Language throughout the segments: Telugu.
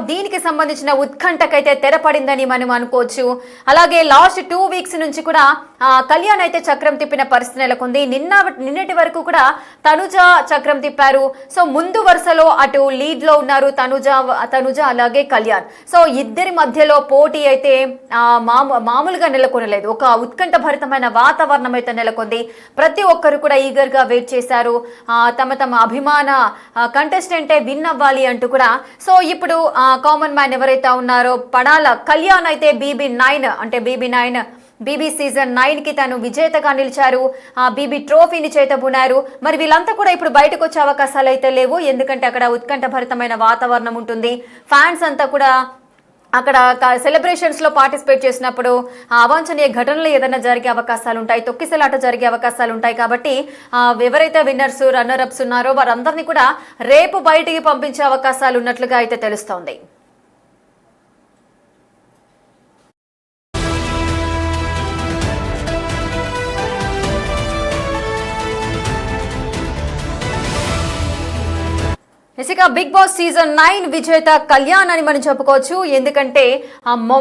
దీనికి సంబంధించిన ఉత్కంఠకైతే తెరపడిందని మనం అనుకోవచ్చు. అలాగే లాస్ట్ 2 వీక్స్ నుంచి కూడా కళ్యాణ్ అయితే చక్రం తిప్పిన పరిస్థితి నెలకొంది. నిన్నటి వరకు కూడా తనుజ చక్రం తిప్పారు. సో ముందు వరుసలో అటు లీడ్ లో ఉన్నారు తనుజ అలాగే కళ్యాణ్. సో ఇద్దరి మధ్యలో పోటీ అయితే మామూలుగా నెలకొనలేదు. ఒక ఉత్కంఠ భరితమైన వాతావరణం అయితే నెలకొంది. ప్రతి ఒక్కరు కూడా ఈగర్ గా వెయిట్ చేశారు. తమ అభిమాన కంటెస్టెంటే విన్ అవ్వాలి అంటూ కూడా. సో ఇప్పుడు కామన్ మ్యాన్ ఎవరైతే ఉన్నారో పడాల కళ్యాణ్ అయితే బీబీ సీజన్ 9 కి తను విజేతగా నిలిచారు. బీబీ ట్రోఫీని చేతబూనారు. మరి వీళ్ళంతా కూడా ఇప్పుడు బయటకు వచ్చే అవకాశాలు అయితే లేవు. ఎందుకంటే అక్కడ ఉత్కంఠ భరితమైన వాతావరణం ఉంటుంది. ఫ్యాన్స్ అంతా కూడా అక్కడ సెలబ్రేషన్స్ లో పార్టిసిపేట్ చేసినప్పుడు అవాంఛనీయ ఘటనలు ఏదైనా జరిగే అవకాశాలు ఉంటాయి, తొక్కిసలాట జరిగే అవకాశాలు ఉంటాయి. కాబట్టి ఎవరైతే విన్నర్స్ రన్నర్ అప్స్ ఉన్నారో వారందరినీ కూడా రేపు బయటికి పంపించే అవకాశాలు ఉన్నట్లుగా అయితే తెలుస్తోంది. ఇక బిగ్ బాస్ సీజన్ 9 విజేత కళ్యాణ్ అని మనం చెప్పుకోవచ్చు. ఎందుకంటే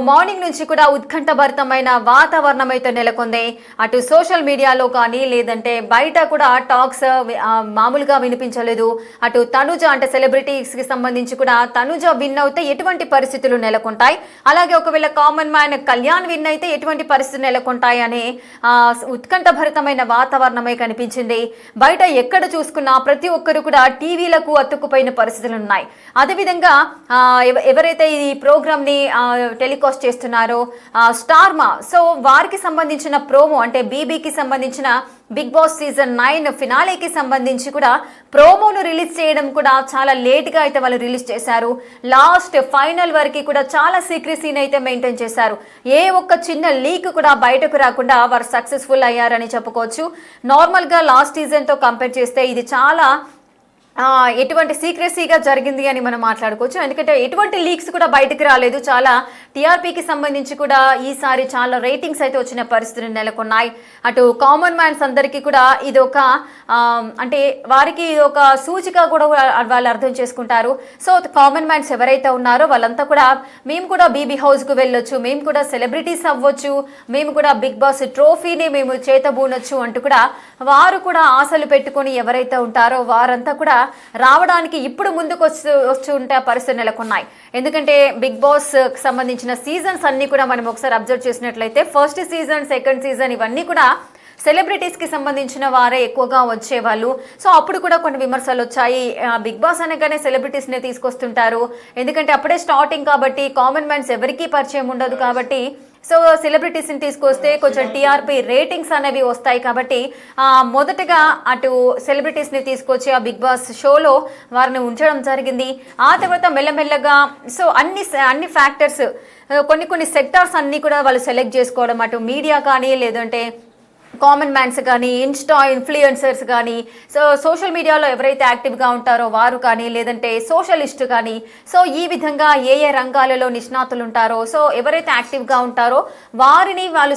మార్నింగ్ నుంచి కూడా ఉత్కంఠభరితమైన వాతావరణం అయితే నెలకొంది. అటు సోషల్ మీడియాలో కానీ లేదంటే బయట కూడా టాక్స్ మామూలుగా వినిపించలేదు. అటు తనుజ అంటే సెలబ్రిటీస్ కి సంబంధించి కూడా తనుజ విన్ అయితే ఎటువంటి పరిస్థితులు నెలకొంటాయి, అలాగే ఒకవేళ కామన్ మ్యాన్ కళ్యాణ్ విన్ అయితే ఎటువంటి పరిస్థితులు నెలకొంటాయి అనే ఉత్కంఠభరితమైన వాతావరణమే కనిపించింది. బయట ఎక్కడ చూసుకున్నా ప్రతి ఒక్కరు కూడా టీవీలకు అతుక్కుపోయిన పరిస్థితులు ఉన్నాయి. అదేవిధంగా ఎవరైతే ఈ ప్రోగ్రామ్ ని టెలికాస్ట్ చేస్తున్నారో స్టార్మా, సో వారికి సంబంధించిన ప్రోమో అంటే బీబీకి సంబంధించిన బిగ్ బాస్ సీజన్ 9 ఫినాలేకి సంబంధించి కూడా ప్రోమోను రిలీజ్ చేయడం కూడా చాలా లేట్ గా అయితే వాళ్ళు రిలీజ్ చేశారు. లాస్ట్ ఫైనల్ వరకు కూడా చాలా సీక్రెసీని అయితే మెయింటైన్ చేశారు. ఏ ఒక్క చిన్న లీక్ కూడా బయటకు రాకుండా వారు సక్సెస్ఫుల్ అయ్యారని చెప్పుకోవచ్చు. నార్మల్ గా లాస్ట్ సీజన్ తో కంపేర్ చేస్తే ఇది చాలా ఎటువంటి సీక్రెసీగా జరిగింది అని మనం మాట్లాడుకోవచ్చు. ఎందుకంటే ఎటువంటి లీక్స్ కూడా బయటకు రాలేదు. చాలా టీఆర్పీకి సంబంధించి కూడా ఈసారి చాలా రేటింగ్స్ అయితే వచ్చిన పరిస్థితులు నెలకొన్నాయి. అటు కామన్ మ్యాన్స్ అందరికీ కూడా ఇది ఒక అంటే వారికి ఒక సూచిక కూడా వాళ్ళు అర్థం చేసుకుంటారు. సో కామన్ మ్యాన్స్ ఎవరైతే ఉన్నారో వాళ్ళంతా కూడా మేము కూడా బీబీ హౌస్కు వెళ్ళొచ్చు, మేము కూడా సెలబ్రిటీస్ అవ్వచ్చు, మేము కూడా బిగ్ బాస్ ట్రోఫీని మేము చేతబూనొచ్చు అంటూ కూడా వారు కూడా ఆశలు పెట్టుకొని ఎవరైతే ఉంటారో వారంతా కూడా రావడానికి ఇప్పుడు ముందుకు వచ్చి ఉంటే పరిస్థితులు నెలకొన్నాయి. ఎందుకంటే బిగ్ బాస్ సంబంధించిన సీజన్స్ అన్ని కూడా మనం ఒకసారి అబ్జర్వ్ చేసినట్లయితే ఫస్ట్ సీజన్, సెకండ్ సీజన్ ఇవన్నీ కూడా సెలబ్రిటీస్ కి సంబంధించిన వారే ఎక్కువగా వచ్చేవాళ్ళు. సో అప్పుడు కూడా కొన్ని విమర్శలు వచ్చాయి. బిగ్ బాస్ అనగానే సెలబ్రిటీస్ ని తీసుకొస్తుంటారు, ఎందుకంటే అప్పుడే స్టార్టింగ్ కాబట్టి కామన్ మ్యాన్స్ ఎవరికీ పరిచయం ఉండదు కాబట్టి సో సెలబ్రిటీస్ ని తీసుకొస్తే కొంచెం టీఆర్పీ రేటింగ్స్ అనేవి వస్తాయి. కాబట్టి మొదటగా అటు సెలబ్రిటీస్ ని తీసుకొచ్చి ఆ బిగ్ బాస్ షోలో వారిని ఉంచడం జరిగింది. ఆ తర్వాత మెల్లమెల్లగా సో అన్ని ఫ్యాక్టర్స్ కొన్ని సెక్టార్స్ అన్ని కూడా వాళ్ళు సెలెక్ట్ చేసుకోవడం, అటు మీడియా కానీ లేదంటే కామన్ మ్యాన్స్ కానీ ఇన్స్టా ఇన్ఫ్లుయెన్సర్స్ కానీ సో సోషల్ మీడియాలో ఎవరైతే యాక్టివ్గా ఉంటారో వారు కానీ లేదంటే సోషలిస్ట్ కానీ సో ఈ విధంగా ఏ రంగాలలో నిష్ణాతులు ఉంటారో సో ఎవరైతే యాక్టివ్గా ఉంటారో వారిని వాళ్ళు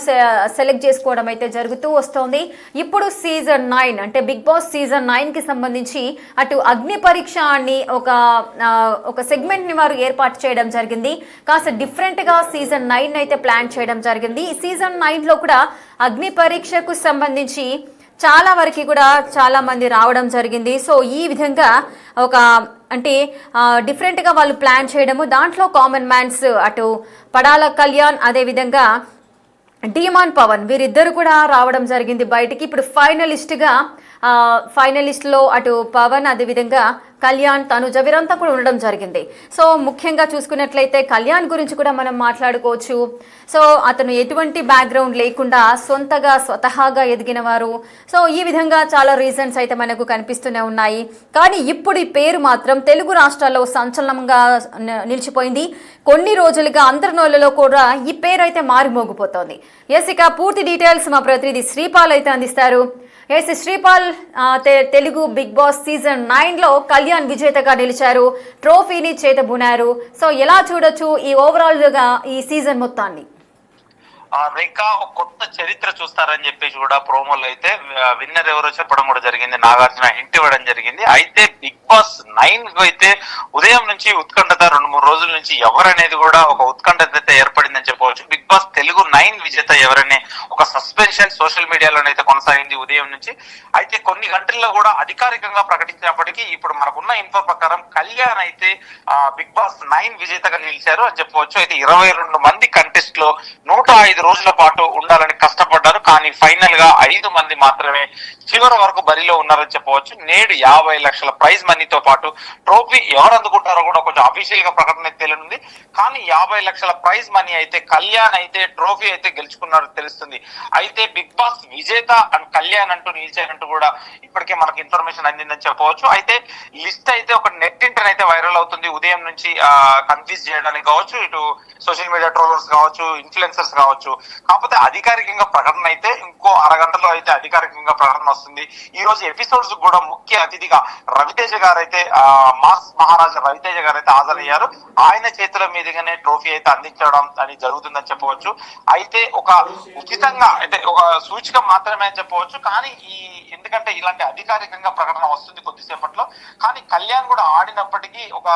సెలెక్ట్ చేసుకోవడం అయితే జరుగుతూ వస్తుంది. ఇప్పుడు సీజన్ 9 అంటే బిగ్ బాస్ సీజన్ 9కి సంబంధించి అటు అగ్ని పరీక్ష అని ఒక సెగ్మెంట్ని వారు ఏర్పాటు చేయడం జరిగింది. కాస్త డిఫరెంట్గా సీజన్ 9 అయితే ప్లాన్ చేయడం జరిగింది. ఈ సీజన్ 9లో కూడా అగ్ని పరీక్షకు సంబంధించి చాలా వరకు కూడా చాలా మంది రావడం జరిగింది. సో ఈ విధంగా ఒక అంటే డిఫరెంట్గా వాళ్ళు ప్లాన్ చేయడము, దాంట్లో కామన్ మ్యాన్స్ అటు పడాల కళ్యాణ్ అదేవిధంగా డీమాన్ పవన్ వీరిద్దరు కూడా రావడం జరిగింది బయటికి. ఇప్పుడు ఫైనలిస్ట్లో అటు పవన్ అదేవిధంగా కళ్యాణ్ తనుజ వీరంతా కూడా ఉండడం జరిగింది. సో ముఖ్యంగా చూసుకున్నట్లయితే కళ్యాణ్ గురించి కూడా మనం మాట్లాడుకోవచ్చు. సో అతను ఎటువంటి బ్యాక్గ్రౌండ్ లేకుండా స్వతహాగా ఎదిగిన వారు. సో ఈ విధంగా చాలా రీజన్స్ అయితే మనకు కనిపిస్తూనే ఉన్నాయి. కానీ ఇప్పుడు ఈ పేరు మాత్రం తెలుగు రాష్ట్రాల్లో సంచలనంగా నిలిచిపోయింది. కొన్ని రోజులుగా అందరి నోళ్ళలో కూడా ఈ పేరు అయితే మారిమోగిపోతోంది. ఇక పూర్తి డీటెయిల్స్ మా ప్రతినిధి శ్రీపాల్ అయితే అందిస్తారు. Sripal, Telugu Big Boss season 9లో కళ్యాణ్ విజేతగా నిలిచారు, ట్రోఫీని చేతబూనారు. సో ఎలా చూడొచ్చు ఈ ఓవరాల్ గా ఈ సీజన్ మొత్తాన్ని? రేఖ ఒక కొత్త చరిత్ర చూస్తారని చెప్పేసి కూడా ప్రోమోలో అయితే విన్నర్ ఎవరో చెప్పడం కూడా జరిగింది. నాగార్జున హింట్ ఇవ్వడం జరిగింది. అయితే బిగ్ బాస్ 9 అయితే ఉదయం నుంచి ఉత్కంఠత 2-3 రోజుల నుంచి ఎవరనేది కూడా ఒక ఉత్కంఠత అయితే ఏర్పడిందని చెప్పవచ్చు. బిగ్ బాస్ తెలుగు 9 విజేత ఎవరనే ఒక సస్పెన్షన్ సోషల్ మీడియాలోనైతే కొనసాగింది ఉదయం నుంచి. అయితే కొన్ని గంటల్లో కూడా అధికారికంగా ప్రకటించినప్పటికీ ఇప్పుడు మనకున్న ఇన్ఫో ప్రకారం కళ్యాణ్ అయితే బిగ్ బాస్ 9 విజేతగా నిలిచారు అని చెప్పవచ్చు. అయితే 22 మంది కంటెస్ట్ లో 105 రోజుల పాటు ఉండాలని కష్టపడ్డారు. కానీ ఫైనల్ గా 5 మంది మాత్రమే చివరి వరకు బరిలో ఉన్నారని చెప్పవచ్చు. నేడు 50 లక్షల ప్రైజ్ మనీతో పాటు ట్రోఫీ ఎవరు అందుకుంటారో కూడా కొంచెం అఫీషియల్ గా ప్రకటన తెలియనుంది. కానీ 50 లక్షల ప్రైజ్ మనీ అయితే కళ్యాణ్ అయితే ట్రోఫీ అయితే గెలుచుకున్నారో తెలుస్తుంది. అయితే బిగ్ బాస్ విజేత అండ్ కళ్యాణ్ అంటూ నిలిచారంటూ కూడా ఇప్పటికే మనకు ఇన్ఫర్మేషన్ అందిందని చెప్పవచ్చు. అయితే లిస్ట్ అయితే ఒక నెట్ ఇంటర్ అయితే వైరల్ అవుతుంది. ఉదయం నుంచి కన్ఫ్యూజ్ చేయడానికి కావచ్చు, ఇటు సోషల్ మీడియా ట్రోలర్స్ కావచ్చు, ఇన్ఫ్లుయెన్సర్స్ కావచ్చు. కాకపోతే అధికారికంగా ప్రకటన అయితే ఇంకో అరగంటలో అయితే అధికారికంగా ప్రకటన వస్తుంది. ఈ రోజు ఎపిసోడ్స్ కూడా ముఖ్య అతిథిగా రవితేజ గారు అయితే మాస్ మహారాజా రవితేజ గారు అయితే హాజరయ్యారు. ఆయన చేతుల మీదుగానే ట్రోఫీ అయితే అందించడం అని జరుగుతుందని చెప్పవచ్చు. అయితే ఒక ఉచితంగా అంటే ఒక సూచిక మాత్రమే అని చెప్పవచ్చు. కానీ ఎందుకంటే ఇలాంటి అధికారికంగా ప్రకటన వస్తుంది కొద్దిసేపట్లో. కానీ కళ్యాణ్ కూడా ఆడినప్పటికీ ఒక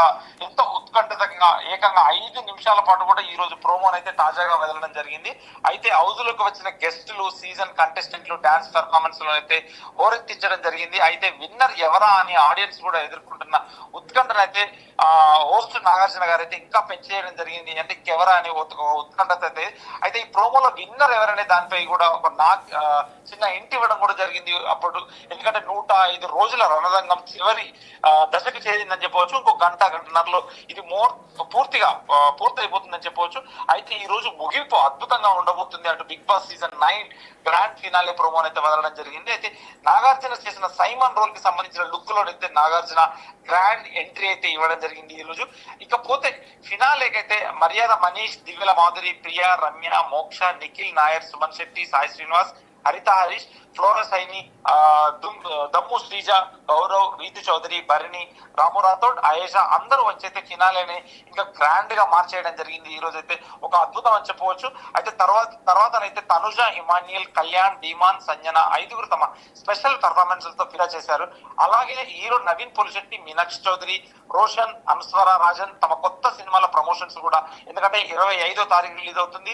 ఎంతో ఉత్కంఠతంగా ఏకంగా 5 నిమిషాల పాటు కూడా ఈ రోజు ప్రోమోన్ అయితే తాజాగా వదలడం జరిగింది. అయితే హౌజ్లోకి వచ్చిన గెస్టులు, సీజన్ కంటెస్టెంట్లు డాన్స్ పెర్ఫార్మెన్స్ లో అయితే హోరెత్తించడం జరిగింది. అయితే విన్నర్ ఎవరా అని ఆడియన్స్ కూడా ఎదుర్కొంటున్న ఉత్కంఠనైతే హోస్ట్ నాగార్జున గారు అయితే ఇంకా పెంచేయడం జరిగింది. అంటే ఇంకెవరా అని ఉత్కంఠత అయితే ఈ ప్రోమోలో విన్నర్ ఎవరనే దానిపై కూడా ఒక చిన్న ఇంటి ఇవ్వడం కూడా జరిగింది అప్పుడు. ఎందుకంటే 105 రోజుల రణరంగం చివరి దశకు చేరిందని చెప్పవచ్చు. ఇంకో గంటన్నరలో ఇది పూర్తయిపోతుందని చెప్పవచ్చు. అయితే ఈ రోజు ముగింపు అద్భుతంగా ఉండబోతుంది. అటు Big Boss season 9 grand finale ప్రోమోన్ అయితే వదలడం జరిగింది. అయితే నాగార్జున చేసిన సైమన్ రోల్ కి సంబంధించిన లుక్ లో అయితే నాగార్జున గ్రాండ్ ఎంట్రీ అయితే ఇవ్వడం జరిగింది ఈ రోజు. ఇకపోతే ఫినాలేకైతే మర్యాద మనీష్, దివ్యల మాధురి, ప్రియా, రమ్య, మోక్ష, నిఖిల్ నాయర్, సుమన్ శెట్టి, సాయి శ్రీనివాస్, హరిత హరీష్, ఫ్లోరస్ హైని, దమ్ము శ్రీజ, గౌరవ్, రీతు చౌదరి, భరణి, రాము రాథోడ్, ఆయేషా అందరూ వచ్చైతే ఫినాలేని ఇంకా గ్రాండ్ గా మార్చేయడం జరిగింది. ఈ రోజు అయితే ఒక అద్భుతం అని చెప్పవచ్చు. అయితే తర్వాతనైతే తనుజ, ఇమాన్యుయల్, కళ్యాణ్, డీమాన్, సంజన 5గురు తమ స్పెషల్ పర్ఫార్మెన్స్ తో ఫిరా చేశారు. అలాగే హీరో నవీన్ పులిశెట్టి, మీనాక్షి చౌదరి, రోషన్, అనుస్వర రాజన్ తమ కొత్త సినిమాల ప్రమోషన్స్ కూడా, ఎందుకంటే 25వ తారీఖు రిలీజ్ అవుతుంది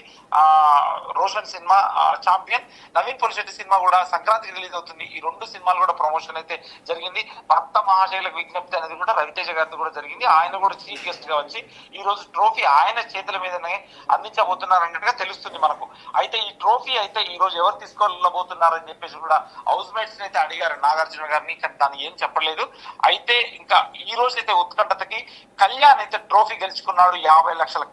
Roshan cinema champion, Naveen Pulishetty cinema కూడా సంక్రాంతికి రిలీజ్ అవుతుంది. ఈ 2 సినిమాలు కూడా ప్రమోషన్ అయితే జరిగింది. భక్త మహాశైలకు విజ్ఞప్తి అనేది కూడా రవితేజ గారితో కూడా జరిగింది. ఆయన కూడా చీఫ్ గెస్ట్ గా వచ్చి ఈ రోజు ట్రోఫీ ఆయన చేతుల మీదనే అందించబోతున్నారు అన్నట్టుగా తెలుస్తుంది మనకు. అయితే ఈ ట్రోఫీ అయితే ఈ రోజు ఎవరు తీసుకోబోతున్నారని చెప్పేసి కూడా హౌస్ మేట్స్ అయితే అడిగారు నాగార్జున గారిని, కానీ దాన్ని ఏం చెప్పలేదు. అయితే ఇంకా ఈ రోజు అయితే ఉత్కంఠతకి కళ్యాణ్ అయితే ట్రోఫీ గెలుచుకున్నాడు. 50 లక్షల